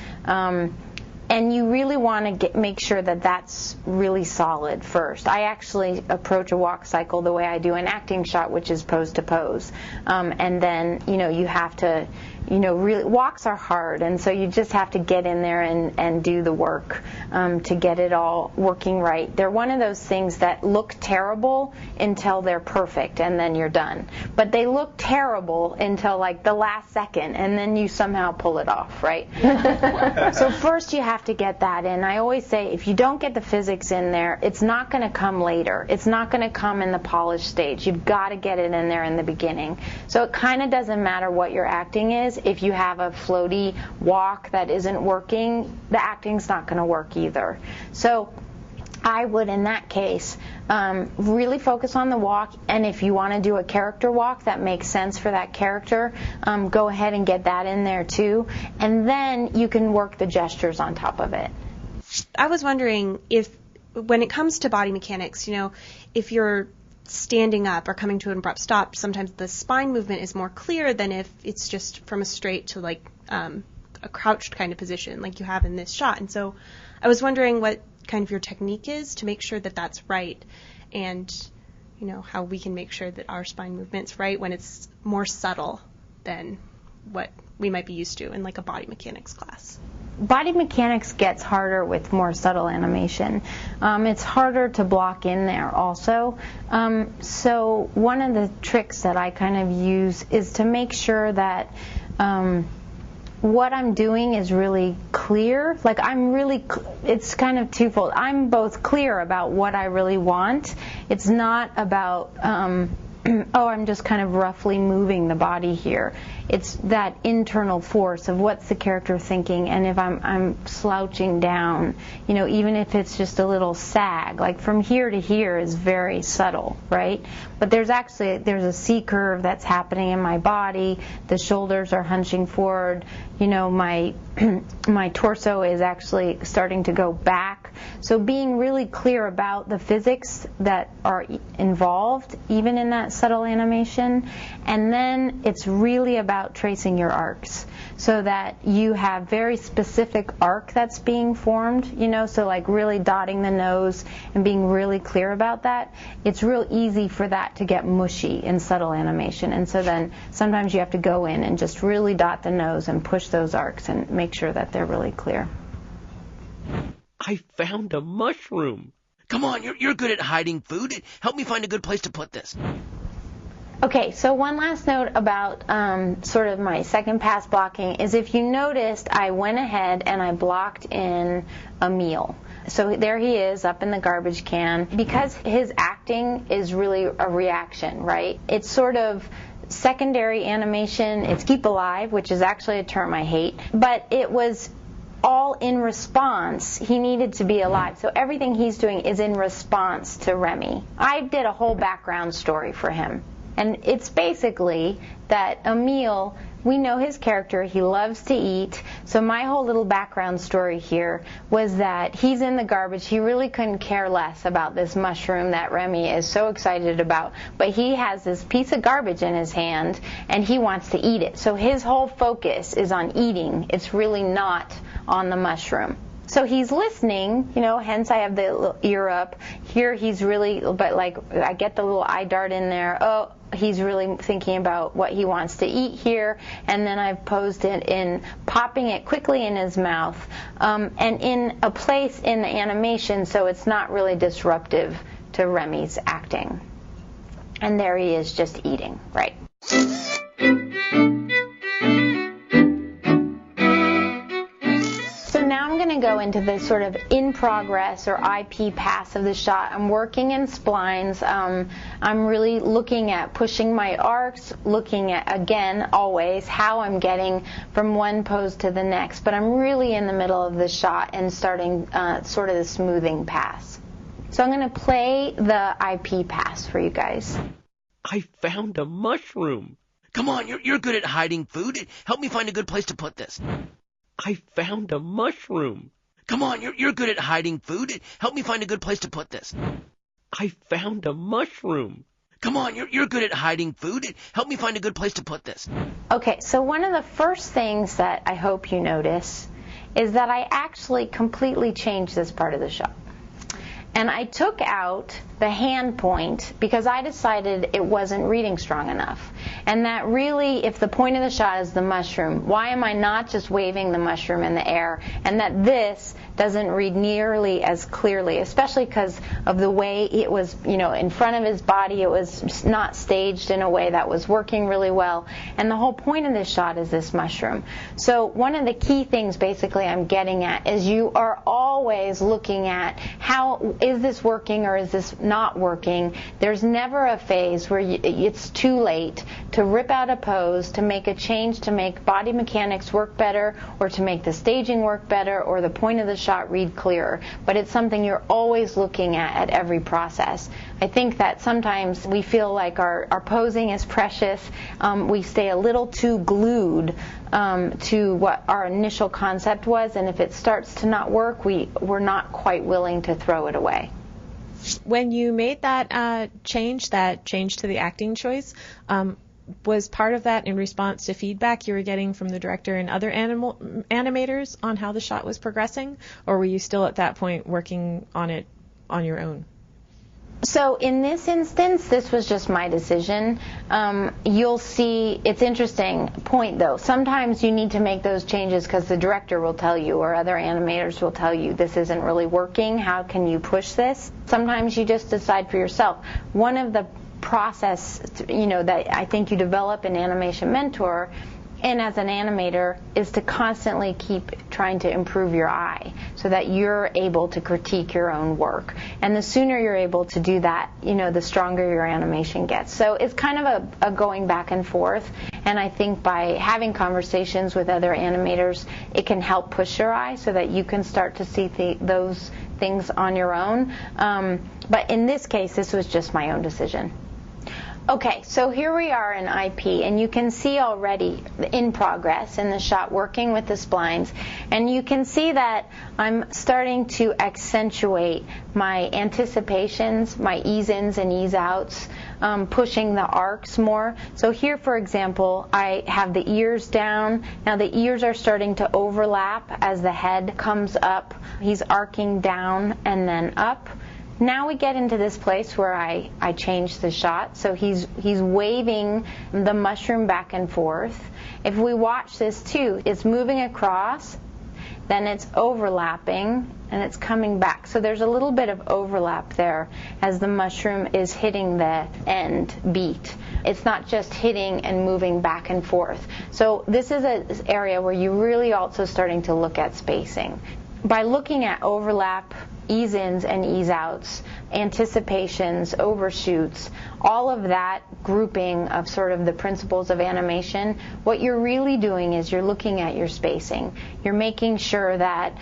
A: And you really want to make sure that that's really solid first. I actually approach a walk cycle the way I do an acting shot, which is pose to pose. And then, you have to, really, walks are hard, and so you just have to get in there and do the work to get it all working right. They're one of those things that look terrible until they're perfect, and then you're done. But they look terrible until like the last second, and then you somehow pull it off, right? So first you have to get that in. I always say, if you don't get the physics in there, it's not going to come later. It's not going to come in the polished stage. You've got to get it in there in the beginning. So it kind of doesn't matter what your acting is. If you have a floaty walk that isn't working, the acting's not going to work either. So I would, in that case, really focus on the walk, and if you want to do a character walk that makes sense for that character, go ahead and get that in there too, and then you can work the gestures on top of it.
E: I was wondering if, when it comes to body mechanics, if you're standing up or coming to an abrupt stop, sometimes the spine movement is more clear than if it's just from a straight to like a crouched kind of position like you have in this shot. And so I was wondering what kind of your technique is to make sure that that's right, and how we can make sure that our spine movement's right when it's more subtle than what we might be used to in like a body mechanics class.
A: Body mechanics gets harder with more subtle animation. It's harder to block in there also. So one of the tricks that I kind of use is to make sure that what I'm doing is really clear. Like it's kind of twofold. I'm both clear about what I really want. It's not about, I'm just kind of roughly moving the body here. It's that internal force of what's the character thinking, and if I'm slouching down, even if it's just a little sag, like from here to here is very subtle, right? But there's a C curve that's happening in my body. The shoulders are hunching forward. My torso is actually starting to go back. So being really clear about the physics that are involved, even in that subtle animation, and then it's really about tracing your arcs so that you have very specific arc that's being formed, so like really dotting the nose and being really clear about that. It's real easy for that to get mushy in subtle animation, and so then sometimes you have to go in and just really dot the nose and push those arcs and make sure that they're really clear.
F: I found a mushroom. Come on, you're good at hiding food. Help me find a good place to put this.
A: Okay, so one last note about sort of my second pass blocking is, if you noticed, I went ahead and I blocked in a meal. So there he is up in the garbage can. Because his acting is really a reaction, right? It's sort of secondary animation. It's keep alive, which is actually a term I hate. But it was all in response. He needed to be alive. So everything he's doing is in response to Remy. I did a whole background story for him. And it's basically that Emile, we know his character, he loves to eat. So my whole little background story here was that he's in the garbage. He really couldn't care less about this mushroom that Remy is so excited about. But he has this piece of garbage in his hand, and he wants to eat it. So his whole focus is on eating. It's really not on the mushroom. So he's listening, hence I have the little ear up. Here he's really, but like I get the little eye dart in there. Oh, he's really thinking about what he wants to eat here. And then I've posed it in popping it quickly in his mouth, and in a place in the animation so it's not really disruptive to Remy's acting. And there he is just eating, right? Go into the sort of in progress or IP pass of the shot. I'm working in splines. I'm really looking at pushing my arcs, looking at, again, always how I'm getting from one pose to the next. But I'm really in the middle of the shot and starting sort of the smoothing pass. So I'm going to play the IP pass for you guys.
F: I found a mushroom. Come on, you're good at hiding food. Help me find a good place to put this. I found a mushroom. Come on, you're good at hiding food. Help me find a good place to put this. I found a mushroom. Come on, you're good at hiding food. Help me find a good place to put this.
A: Okay, so one of the first things that I hope you notice is that I actually completely changed this part of the shot. And I took out the hand point because I decided it wasn't reading strong enough. And that really, if the point of the shot is the mushroom, why am I not just waving the mushroom in the air? And that this doesn't read nearly as clearly, especially because of the way it was, in front of his body. It was not staged in a way that was working really well. And the whole point of this shot is this mushroom. So one of the key things basically I'm getting at is you are always looking at how is this working or is this not working, there's never a phase where it's too late to rip out a pose, to make a change, to make body mechanics work better, or to make the staging work better, or the point of the shot read clearer. But it's something you're always looking at every process. I think that sometimes we feel like our posing is precious. We stay a little too glued to what our initial concept was, and if it starts to not work, we're not quite willing to throw it away.
B: When you made that change to the acting choice, was part of that in response to feedback you were getting from the director and other animators on how the shot was progressing, or were you still at that point working on it on your own?
A: So in this instance, this was just my decision. You'll see, it's interesting point though. Sometimes you need to make those changes because the director will tell you, or other animators will tell you, this isn't really working, how can you push this? Sometimes you just decide for yourself. One of the process, that I think you develop in Animation Mentor and as an animator is to constantly keep trying to improve your eye so that you're able to critique your own work. And the sooner you're able to do that, the stronger your animation gets. So it's kind of a going back and forth. And I think by having conversations with other animators, it can help push your eye so that you can start to see those things on your own. But in this case, this was just my own decision. Okay, so here we are in IP, and you can see already in progress in the shot working with the splines, and you can see that I'm starting to accentuate my anticipations, my ease-ins and ease-outs, pushing the arcs more. So here, for example, I have the ears down. Now the ears are starting to overlap as the head comes up. He's arcing down and then up. Now we get into this place where I change the shot. So he's waving the mushroom back and forth. If we watch this too, it's moving across, then it's overlapping, and it's coming back. So there's a little bit of overlap there as the mushroom is hitting the end beat. It's not just hitting and moving back and forth. So this is an area where you're really also starting to look at spacing. By looking at overlap, ease-ins and ease-outs, anticipations, overshoots, all of that grouping of sort of the principles of animation, what you're really doing is you're looking at your spacing. You're making sure that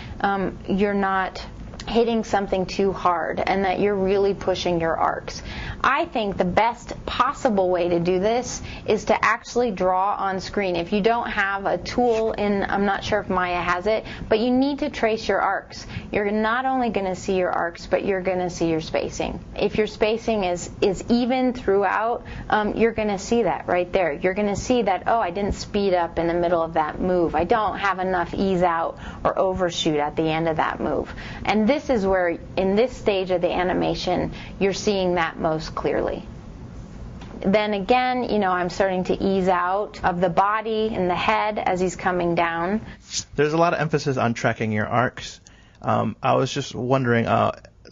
A: you're not hitting something too hard and that you're really pushing your arcs. I think the best possible way to do this is to actually draw on screen. If you don't have a tool I'm not sure if Maya has it, but you need to trace your arcs. You're not only going to see your arcs, but you're going to see your spacing. If your spacing is even throughout, you're going to see that right there. You're going to see that, I didn't speed up in the middle of that move. I don't have enough ease out or overshoot at the end of that move. And this is where, in this stage of the animation, you're seeing that most clearly. Then again, I'm starting to ease out of the body and the head as he's coming down.
C: There's a lot of emphasis on tracking your arcs. I was just wondering,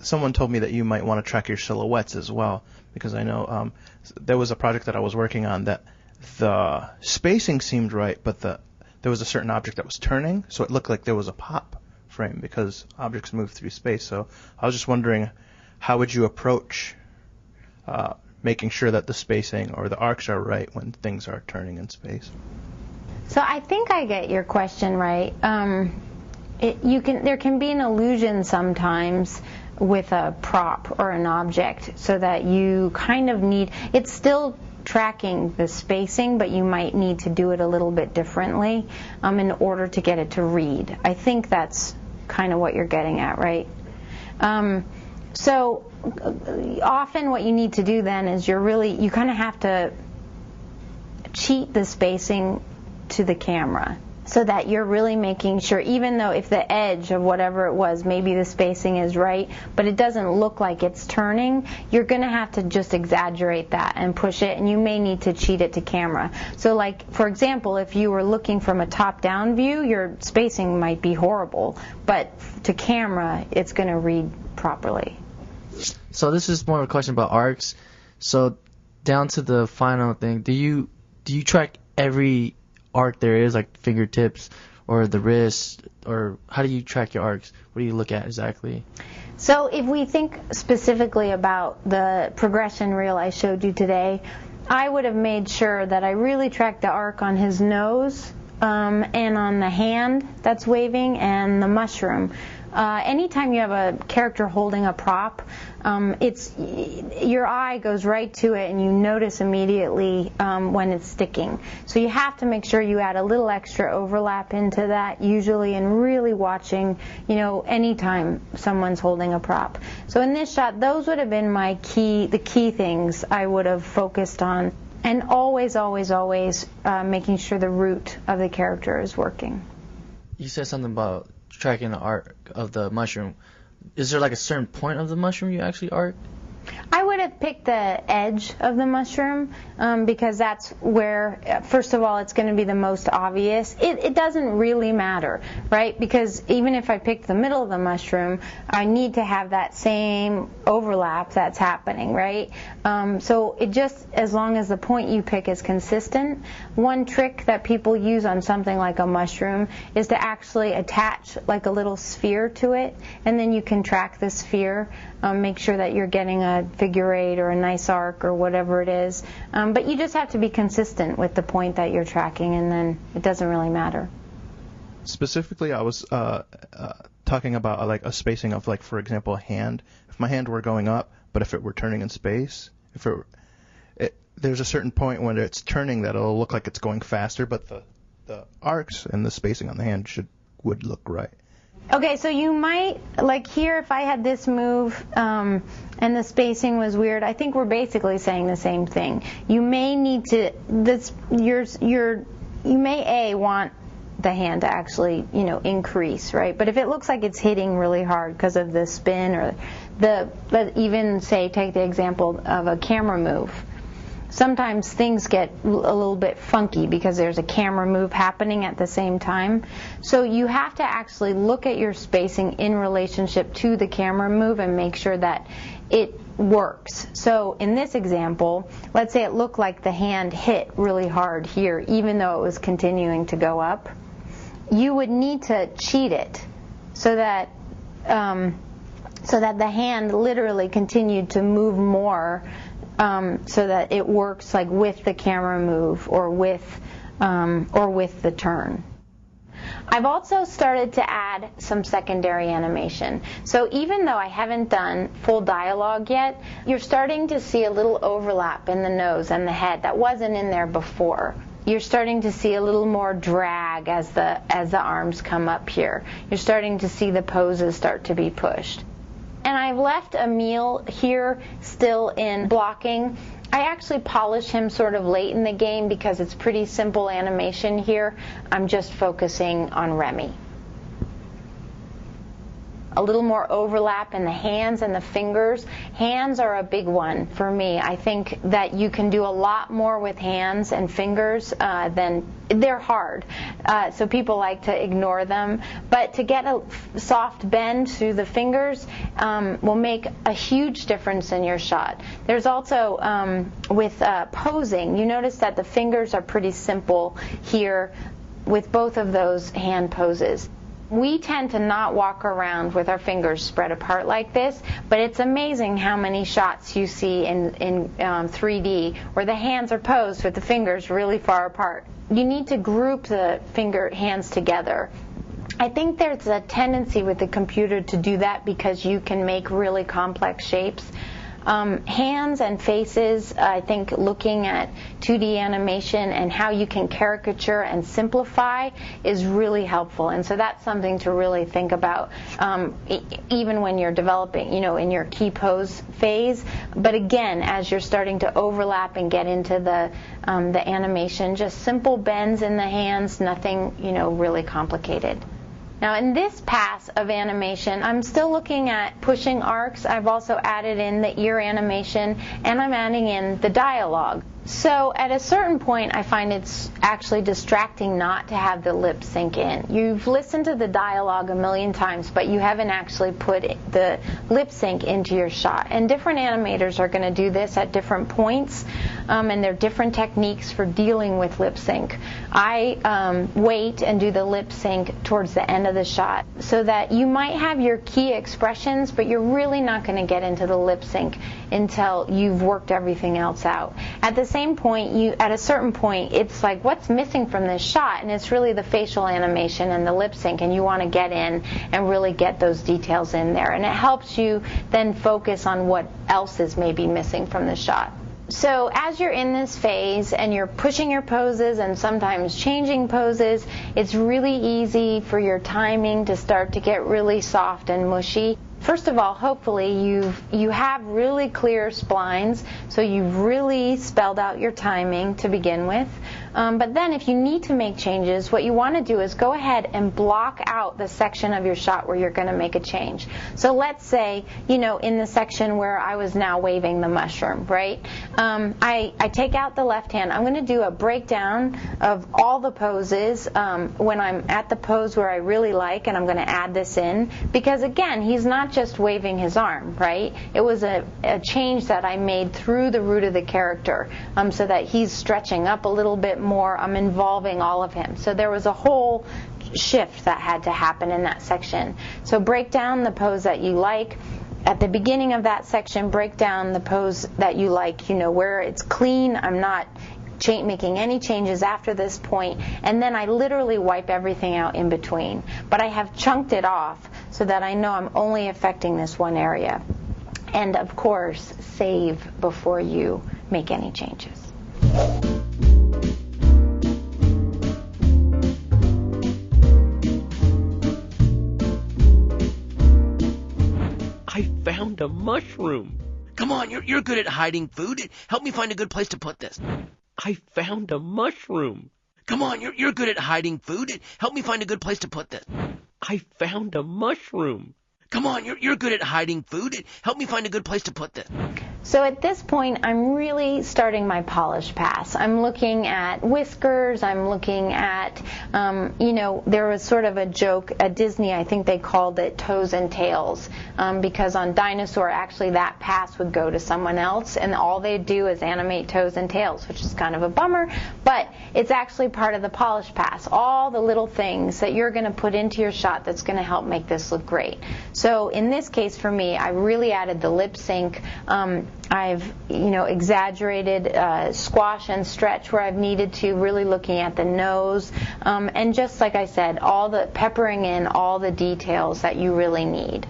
C: someone told me that you might want to track your silhouettes as well, because I know there was a project that I was working on that the spacing seemed right, but there was a certain object that was turning, so it looked like there was a pop frame because objects move through space. So I was just wondering, how would you approach making sure that the spacing or the arcs are right when things are turning in space?
A: So I think I get your question right. There can be an illusion sometimes with a prop or an object, so that you kind of need, it's still tracking the spacing, but you might need to do it a little bit differently in order to get it to read. I think that's kind of what you're getting at, right? So often what you need to do then is you kind of have to cheat the spacing to the camera, so that you're really making sure, even though if the edge of whatever it was, maybe the spacing is right, but it doesn't look like it's turning, you're going to have to just exaggerate that and push it, and you may need to cheat it to camera. So like, for example, if you were looking from a top-down view, your spacing might be horrible, but to camera, it's going to read properly.
D: So this is more of a question about arcs. So down to the final thing, do you track every arc there is, like fingertips or the wrist, or how do you track your arcs? What do you look at exactly?
A: So if we think specifically about the progression reel I showed you today, I would have made sure that I really tracked the arc on his nose and on the hand that's waving and the mushroom. Anytime you have a character holding a prop, your eye goes right to it and you notice immediately when it's sticking. So you have to make sure you add a little extra overlap into that, usually, and really watching, anytime someone's holding a prop. So in this shot, those would have been the key things I would have focused on. And always, always, always making sure the root of the character is working.
D: You said something about tracking the arc of the mushroom. Is there like a certain point of the mushroom you actually arc?
A: I would have picked the edge of the mushroom because that's where, first of all, it's going to be the most obvious. It doesn't really matter, right? Because even if I picked the middle of the mushroom, I need to have that same overlap that's happening, right? So it just, as long as the point you pick is consistent. One trick that people use on something like a mushroom is to actually attach like a little sphere to it, and then you can track the sphere, make sure that you're getting a figure eight or a nice arc or whatever it is. But you just have to be consistent with the point that you're tracking, and then it doesn't really matter.
C: Specifically, I was talking about like a spacing of, like, for example, a hand. If my hand were going up, but if it were turning in space, there's a certain point when it's turning that it'll look like it's going faster, but the arcs and the spacing on the hand would look right.
A: Okay, so you might, like here, if I had this move and the spacing was weird, I think we're basically saying the same thing. You may need to, you may want the hand to actually, increase, right? But if it looks like it's hitting really hard because of the spin or even say, take the example of a camera move. Sometimes things get a little bit funky because there's a camera move happening at the same time. So you have to actually look at your spacing in relationship to the camera move and make sure that it works. So in this example, let's say it looked like the hand hit really hard here, even though it was continuing to go up. You would need to cheat it so that the hand literally continued to move more, so that it works like with the camera move or with the turn. I've also started to add some secondary animation. So even though I haven't done full dialogue yet, you're starting to see a little overlap in the nose and the head that wasn't in there before. You're starting to see a little more drag as the arms come up here. You're starting to see the poses start to be pushed. And I've left Emil here still in blocking. I actually polish him sort of late in the game because it's pretty simple animation here. I'm just focusing on Remy. A little more overlap in the hands and the fingers. Hands are a big one for me. I think that you can do a lot more with hands and fingers than they're hard. So people like to ignore them. But to get a soft bend through the fingers will make a huge difference in your shot. There's also, with posing, you notice that the fingers are pretty simple here with both of those hand poses. We tend to not walk around with our fingers spread apart like this, but it's amazing how many shots you see in 3D where the hands are posed with the fingers really far apart. You need to group the hands together. I think there's a tendency with the computer to do that because you can make really complex shapes. Hands and faces, I think looking at 2D animation and how you can caricature and simplify is really helpful. And so that's something to really think about even when you're developing, in your key pose phase. But again, as you're starting to overlap and get into the animation, just simple bends in the hands, nothing, really complicated. Now in this pass of animation, I'm still looking at pushing arcs. I've also added in the ear animation, and I'm adding in the dialogue. So at a certain point, I find it's actually distracting not to have the lip sync in. You've listened to the dialogue a million times, but you haven't actually put the lip sync into your shot. And different animators are going to do this at different points, and there are different techniques for dealing with lip sync. I wait and do the lip sync towards the end of the shot so that you might have your key expressions, but you're really not going to get into the lip sync until you've worked everything else out. At the same point, at a certain point, it's like, what's missing from this shot? And it's really the facial animation and the lip sync, and you want to get in and really get those details in there. And it helps you then focus on what else is maybe missing from the shot. So as you're in this phase and you're pushing your poses and sometimes changing poses, it's really easy for your timing to start to get really soft and mushy. First of all, hopefully you have really clear splines, so you've really spelled out your timing to begin with. But then if you need to make changes, what you want to do is go ahead and block out the section of your shot where you're going to make a change. So let's say, in the section where I was now waving the mushroom, right? I take out the left hand. I'm going to do a breakdown of all the poses when I'm at the pose where I really like, and I'm going to add this in. Because again, he's not just waving his arm, right? It was a change that I made through the root of the character, so that he's stretching up a little bit more. I'm involving all of him. So there was a whole shift that had to happen in that section. So break down the pose that you like. At the beginning of that section, break down the pose that you like, where it's clean. I'm not making any changes after this point, and then I literally wipe everything out in between. But I have chunked it off so that I know I'm only affecting this one area. And of course, save before you make any changes.
F: I found a mushroom. Come on, you're good at hiding food. Help me find a good place to put this. I found a mushroom. Come on, you're good at hiding food. Help me find a good place to put this. I found a mushroom. Come on, you're good at hiding food. Help me find a good place to put this.
A: So at this point, I'm really starting my polish pass. I'm looking at whiskers. I'm looking at, there was sort of a joke at Disney. I think they called it toes and tails, because on Dinosaur, actually that pass would go to someone else, and all they do is animate toes and tails, which is kind of a bummer, but it's actually part of the polish pass. All the little things that you're going to put into your shot that's going to help make this look great. So in this case, for me, I really added the lip sync. I've exaggerated squash and stretch where I've needed to, really looking at the nose, and just like I said, all the peppering in all the details that you really need.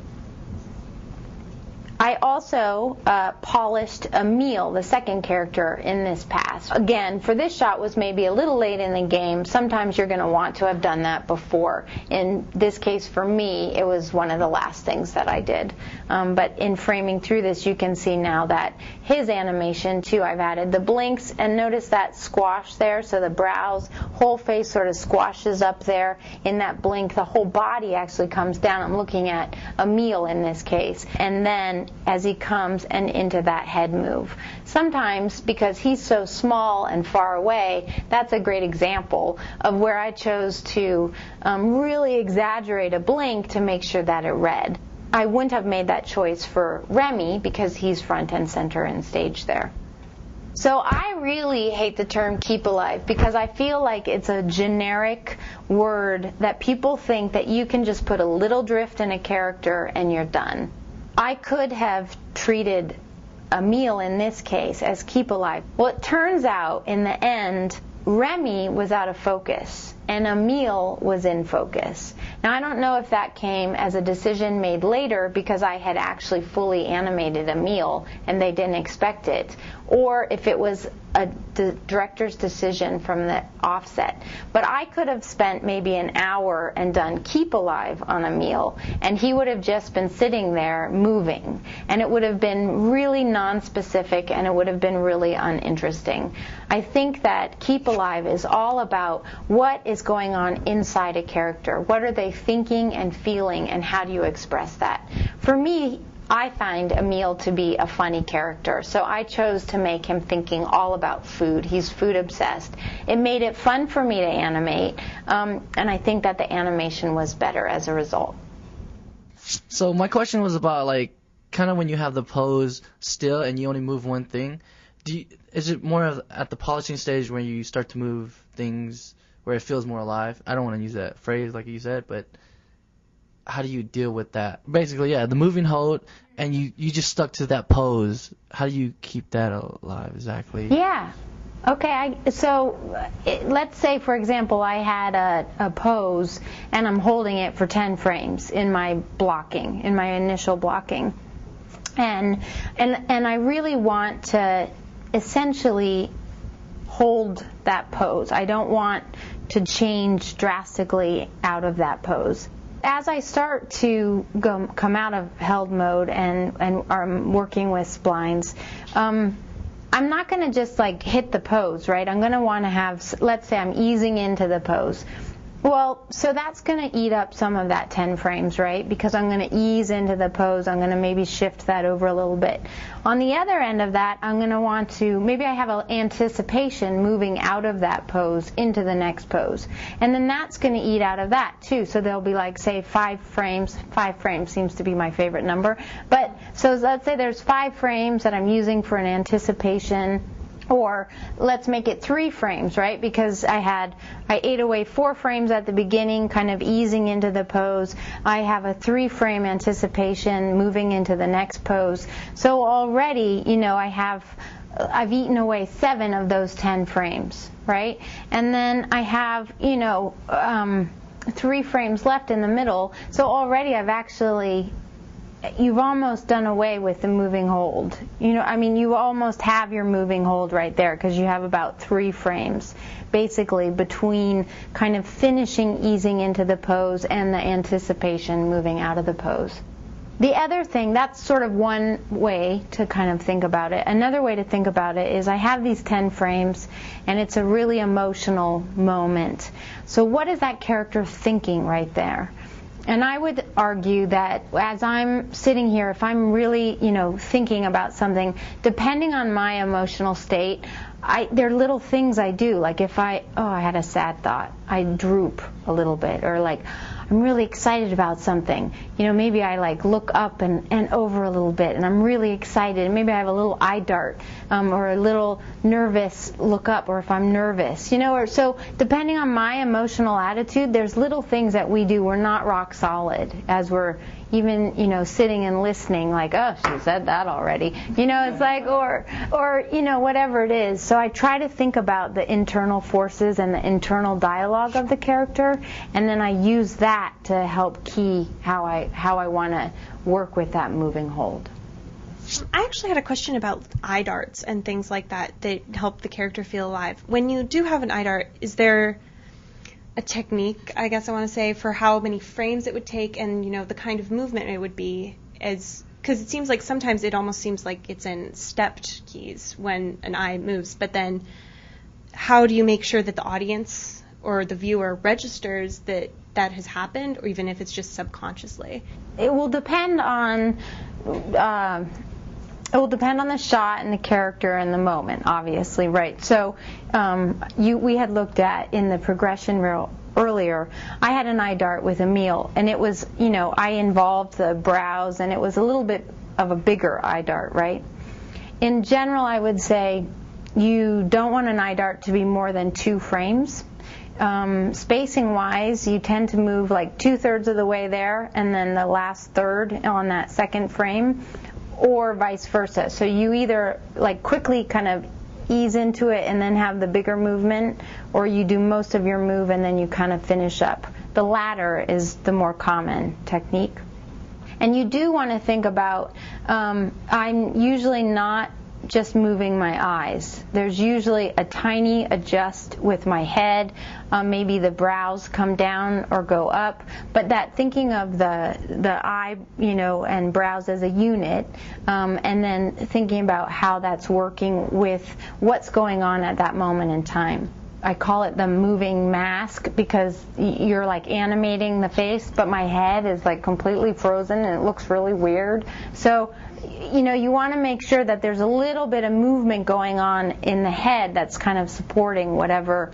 A: I also polished Emil, the second character in this pass. Again, for this shot was maybe a little late in the game. Sometimes you're going to want to have done that before. In this case, for me, it was one of the last things that I did. But in framing through this, you can see now that his animation, too, I've added the blinks, and notice that squash there, so the brows, whole face sort of squashes up there. In that blink, the whole body actually comes down. I'm looking at Emil in this case. And then as he comes and into that head move. Sometimes, because he's so small and far away, that's a great example of where I chose to really exaggerate a blink to make sure that it read. I wouldn't have made that choice for Remy because he's front and center in stage there. So I really hate the term keep alive because I feel like it's a generic word that people think that you can just put a little drift in a character and you're done. I could have treated Emil in this case as keep alive. Well, it turns out in the end, Remy was out of focus and Emil was in focus. Now, I don't know if that came as a decision made later because I had actually fully animated Emil and they didn't expect it, or if it was the director's decision from the offset. But I could have spent maybe an hour and done keep alive on Emil, and he would have just been sitting there moving, and it would have been really non-specific and it would have been really uninteresting. I think that keep alive is all about what is going on inside a character. What are they thinking and feeling, and how do you express that? For me, I find Emil to be a funny character, so I chose to make him thinking all about food. He's food obsessed. It made it fun for me to animate, and I think that the animation was better as a result.
D: So my question was about, like, kind of when you have the pose still and you only move one thing, is it more of at the polishing stage when you start to move things where it feels more alive? I don't want to use that phrase like you said, but how do you deal with that? Basically, yeah, the moving hold, and you just stuck to that pose. How do you keep that alive exactly?
A: Yeah. Okay, let's say, for example, I had a pose, and I'm holding it for 10 frames in my blocking, in my initial blocking. And I really want to essentially hold that pose. I don't want to change drastically out of that pose. As I start to come out of held mode and I'm working with splines, I'm not going to just like hit the pose, right? I'm going to want to have, let's say I'm easing into the pose. Well, so that's going to eat up some of that 10 frames, right? Because I'm going to ease into the pose. I'm going to maybe shift that over a little bit. On the other end of that, I'm going to want to, maybe I have an anticipation moving out of that pose into the next pose. And then that's going to eat out of that too. So there'll be like, say, 5 frames. 5 frames seems to be my favorite number. But so let's say there's 5 frames that I'm using for an anticipation. Or let's make it 3 frames, right? Because I ate away 4 frames at the beginning, kind of easing into the pose. I have a 3-frame anticipation moving into the next pose. So already, I've eaten away 7 of those 10 frames, right? And then I have, 3 frames left in the middle. So already you've almost done away with the moving hold. You almost have your moving hold right there because you have about 3 frames basically between kind of finishing easing into the pose and the anticipation moving out of the pose. The other thing, that's sort of one way to kind of think about it. Another way to think about it is I have these 10 frames and it's a really emotional moment. So what is that character thinking right there? And I would argue that as I'm sitting here, if I'm really, thinking about something, depending on my emotional state, there are little things I do. Like if I had a sad thought, I droop a little bit. Or like, I'm really excited about something. Maybe I like look up and over a little bit, and I'm really excited. Maybe I have a little eye dart, or a little nervous look up, or if I'm nervous, or so depending on my emotional attitude, there's little things that we do. We're not rock solid as we're even, sitting and listening, like, oh, she said that already. It's like, or whatever it is. So I try to think about the internal forces and the internal dialogue of the character, and then I use that to help key how I want to work with that moving hold.
E: I actually had a question about eye darts and things like that help the character feel alive. When you do have an eye dart, is there a technique, I guess I want to say, for how many frames it would take and, the kind of movement it would be? Because it seems like sometimes it almost seems like it's in stepped keys when an eye moves, but then how do you make sure that the audience or the viewer registers that has happened, or even if it's just subconsciously?
A: It will depend on the shot and the character and the moment, obviously, right? So we had looked at in the progression reel earlier, I had an eye dart with Emil, and it was, I involved the brows, and it was a little bit of a bigger eye dart, right? In general, I would say you don't want an eye dart to be more than 2 frames. Spacing-wise, you tend to move like 2/3 of the way there, and then the last third on that second frame, or vice versa. So you either like quickly kind of ease into it and then have the bigger movement, or you do most of your move and then you kind of finish up. The latter is the more common technique. And you do want to think about, I'm usually not just moving my eyes. There's usually a tiny adjust with my head. Maybe the brows come down or go up. But that thinking of the eye, and brows as a unit, and then thinking about how that's working with what's going on at that moment in time. I call it the moving mask, because you're like animating the face, but my head is like completely frozen and it looks really weird. So, you want to make sure that there's a little bit of movement going on in the head that's kind of supporting whatever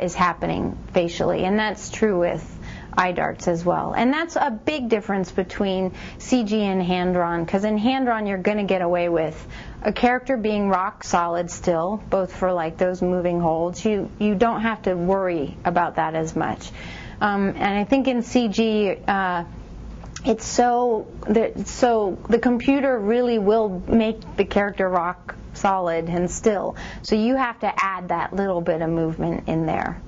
A: is happening facially. And that's true with eye darts as well. And that's a big difference between CG and hand-drawn, because in hand-drawn you're going to get away with a character being rock solid still, both for like those moving holds. You don't have to worry about that as much. And I think in CG, it's so the computer really will make the character rock solid and still. So you have to add that little bit of movement in there.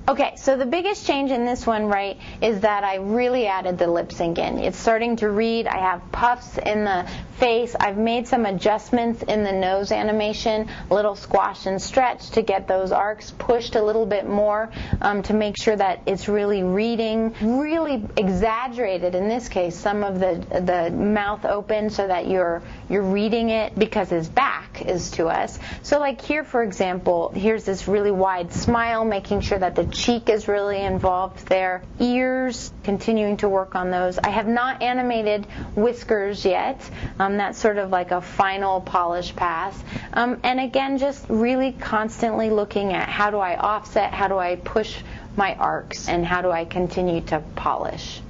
A: Okay, so the biggest change in this one, right, is that I really added the lip sync in. It's starting to read. I have puffs in the face. I've made some adjustments in the nose animation, a little squash and stretch to get those arcs pushed a little bit more, to make sure that it's really reading, really exaggerated in this case, some of the mouth open so that you're reading it because his back is to us. So like here, for example, here's this really wide smile, making sure that the cheek is really involved there. Ears, continuing to work on those. I have not animated whiskers yet. That's sort of like a final polish pass. And again, just really constantly looking at how do I offset, how do I push my arcs, and how do I continue to polish.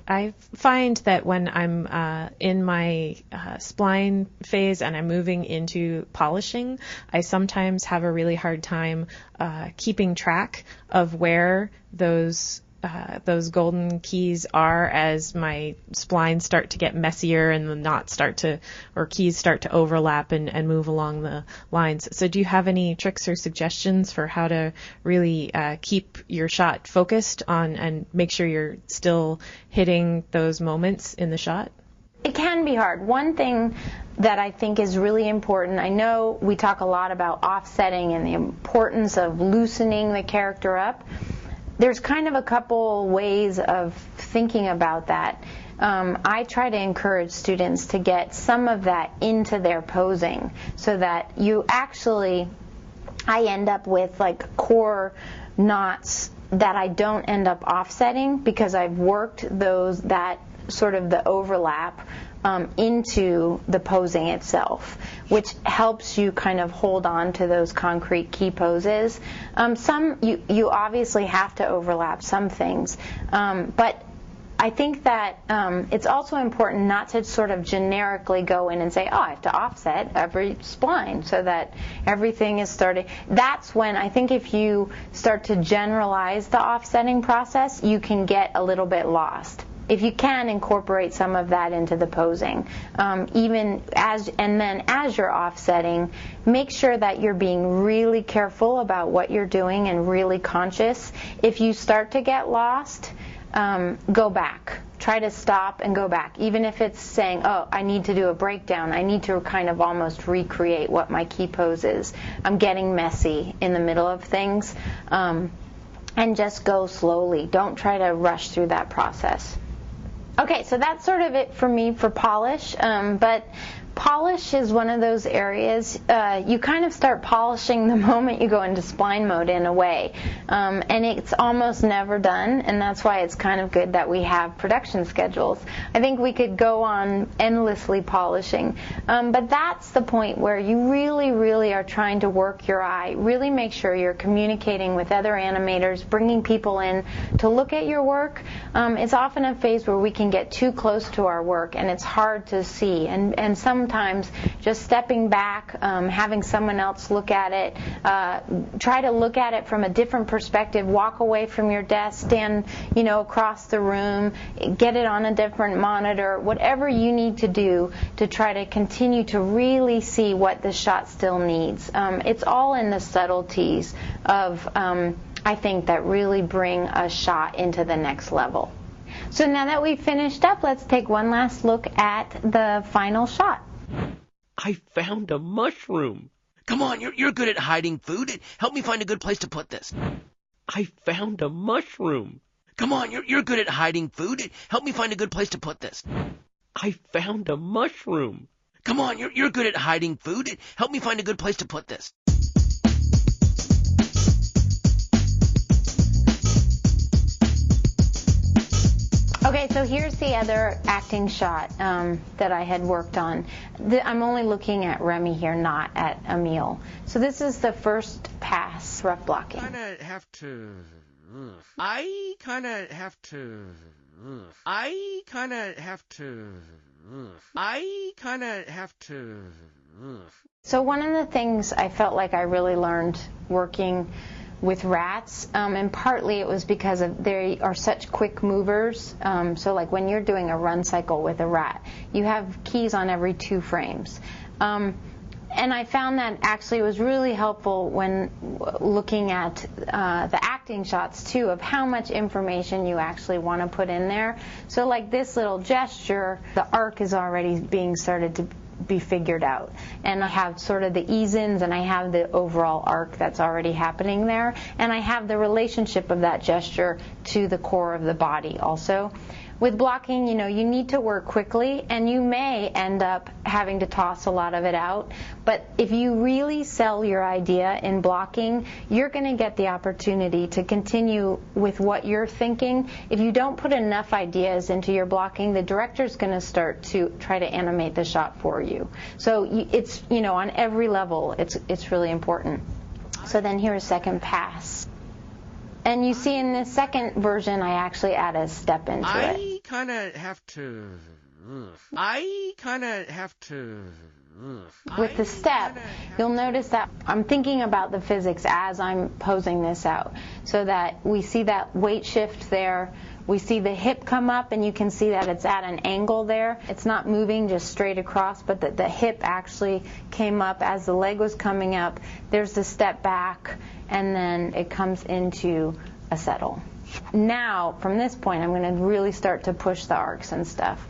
B: I find that when I'm in my spline phase and I'm moving into polishing, I sometimes have a really hard time keeping track of where those golden keys are as my splines start to get messier and the knots keys start to overlap and move along the lines. So do you have any tricks or suggestions for how to really keep your shot focused on and make sure you're still hitting those moments in the shot?
A: It can be hard. One thing that I think is really important, I know we talk a lot about offsetting and the importance of loosening the character up. There's kind of a couple ways of thinking about that. I try to encourage students to get some of that into their posing so that I end up with like core knots that I don't end up offsetting because I've worked that sort of the overlap into the posing itself, which helps you kind of hold on to those concrete key poses. Some you obviously have to overlap some things, but I think that it's also important not to sort of generically go in and say, oh, I have to offset every spline so that everything is starting. That's when I think if you start to generalize the offsetting process, you can get a little bit lost. If you can incorporate some of that into the posing, and then as you're offsetting, make sure that you're being really careful about what you're doing and really conscious. If you start to get lost, go back. Try to stop and go back. Even if it's saying, oh, I need to do a breakdown. I need to kind of almost recreate what my key pose is. I'm getting messy in the middle of things. And just go slowly. Don't try to rush through that process. Okay, so that's sort of it for me for polish, but polish is one of those areas you kind of start polishing the moment you go into spline mode in a way, and it's almost never done, and that's why it's kind of good that we have production schedules. I think we could go on endlessly polishing, but that's the point where you really, really are trying to work your eye, really make sure you're communicating with other animators, bringing people in to look at your work. It's often a phase where we can get too close to our work, and it's hard to see, and sometimes just stepping back, having someone else look at it, try to look at it from a different perspective, walk away from your desk, stand across the room, get it on a different monitor, whatever you need to do to try to continue to really see what the shot still needs. It's all in the subtleties of, I think, that really bring a shot into the next level. So now that we've finished up, let's take one last look at the final shot.
F: I found a mushroom. Come on, you're good at hiding food. Help me find a good place to put this. I found a mushroom. Come on, you're good at hiding food. Help me find a good place to put this. I found a mushroom. Come on, you're good at hiding food. Help me find a good place to put this.
A: Okay, so here's the other acting shot that I had worked on. I'm only looking at Remy here, not at Emile. So this is the first pass, rough blocking.
F: I kind of have to. I kind of have to. I kind of have to. I kind of have to.
A: So one of the things I felt like I really learned working with rats, and partly it was because they are such quick movers. So like when you're doing a run cycle with a rat, you have keys on every 2 frames. And I found that actually it was really helpful when looking at the acting shots too, of how much information you actually want to put in there. So like this little gesture, the arc is already being started to be figured out, and I have sort of the ease-ins, and I have the overall arc that's already happening there, and I have the relationship of that gesture to the core of the body also. With blocking, you know, you need to work quickly, and you may end up having to toss a lot of it out, but if you really sell your idea in blocking, you're going to get the opportunity to continue with what you're thinking. If you don't put enough ideas into your blocking, the director's going to start to try to animate the shot for you. So it's, you know, on every level, it's really important. So then here's second pass. And you see in this second version, I actually add a step into it.
F: I kind of have to. I kind of have to.
A: With the step, you'll notice that I'm thinking about the physics as I'm posing this out, so that we see that weight shift there. We see the hip come up, and you can see that it's at an angle there. It's not moving just straight across, but the hip actually came up as the leg was coming up. There's the step back, and then it comes into a settle. Now, from this point, I'm going to really start to push the arcs and stuff.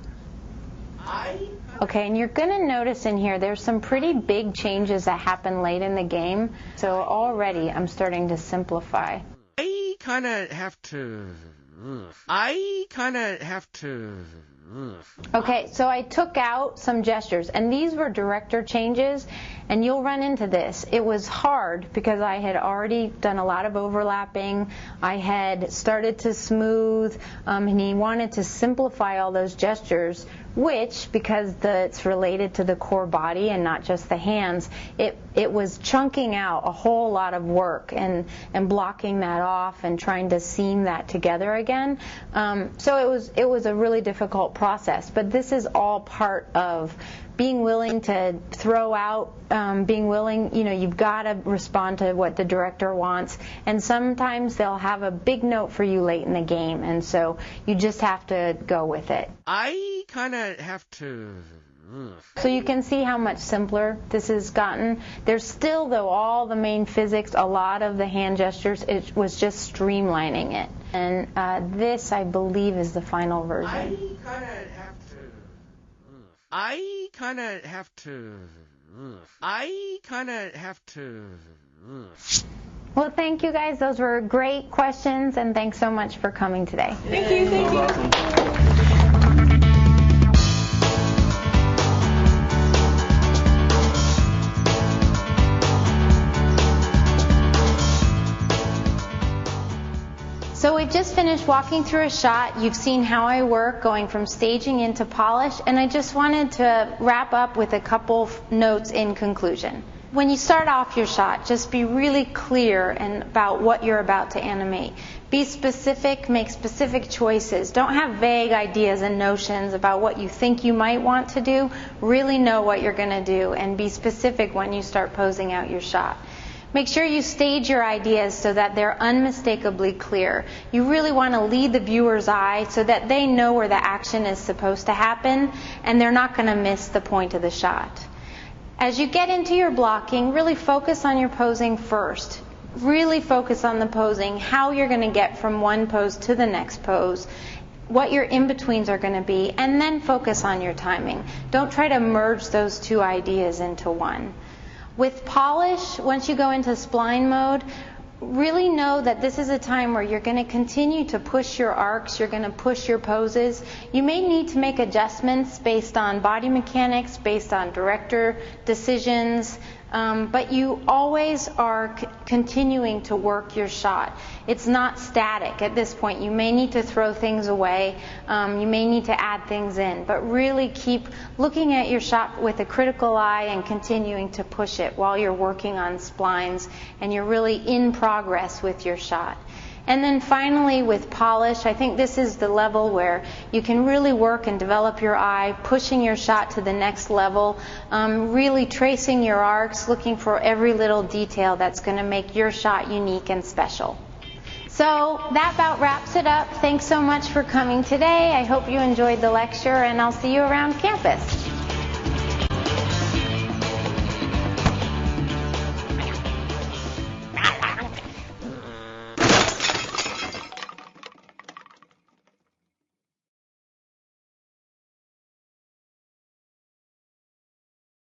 A: Okay, and you're going to notice in here there's some pretty big changes that happen late in the game. So already I'm starting to simplify.
F: I kind of have to. I kind of have to.
A: Okay, so I took out some gestures, and these were director changes, and you'll run into this. It was hard because I had already done a lot of overlapping. I had started to smooth, and he wanted to simplify all those gestures, which, because it's related to the core body and not just the hands, it was chunking out a whole lot of work and blocking that off and trying to seam that together again. So it was a really difficult process, but this is all part of being willing to throw out, being willing, you know, you've got to respond to what the director wants, and sometimes they'll have a big note for you late in the game, and so you just have to go with it.
F: I kind of have to.
A: So you can see how much simpler this has gotten. There's still, though, all the main physics, a lot of the hand gestures, it was just streamlining it. And this, I believe, is the final version.
F: I kind of have to. I kind of have to. I kind of have to.
A: Well, thank you guys. Those were great questions, and thanks so much for coming today.
E: Thank you. Thank you.
A: So we've just finished walking through a shot. You've seen how I work, going from staging into polish, and I just wanted to wrap up with a couple notes in conclusion. When you start off your shot, just be really clear about what you're about to animate. Be specific, make specific choices. Don't have vague ideas and notions about what you think you might want to do. Really know what you're going to do, and be specific when you start posing out your shot. Make sure you stage your ideas so that they're unmistakably clear. You really want to lead the viewer's eye so that they know where the action is supposed to happen, and they're not going to miss the point of the shot. As you get into your blocking, really focus on your posing first. Really focus on the posing, how you're going to get from one pose to the next pose, what your in-betweens are going to be, and then focus on your timing. Don't try to merge those two ideas into one. With polish, once you go into spline mode, really know that this is a time where you're going to continue to push your arcs, you're going to push your poses. You may need to make adjustments based on body mechanics, based on director decisions, but you always are continuing to work your shot. It's not static at this point. You may need to throw things away, you may need to add things in, but really keep looking at your shot with a critical eye and continuing to push it while you're working on splines and you're really in progress with your shot. And then finally with polish, I think this is the level where you can really work and develop your eye, pushing your shot to the next level, really tracing your arcs, looking for every little detail that's going to make your shot unique and special. So that about wraps it up. Thanks so much for coming today. I hope you enjoyed the lecture, and I'll see you around campus.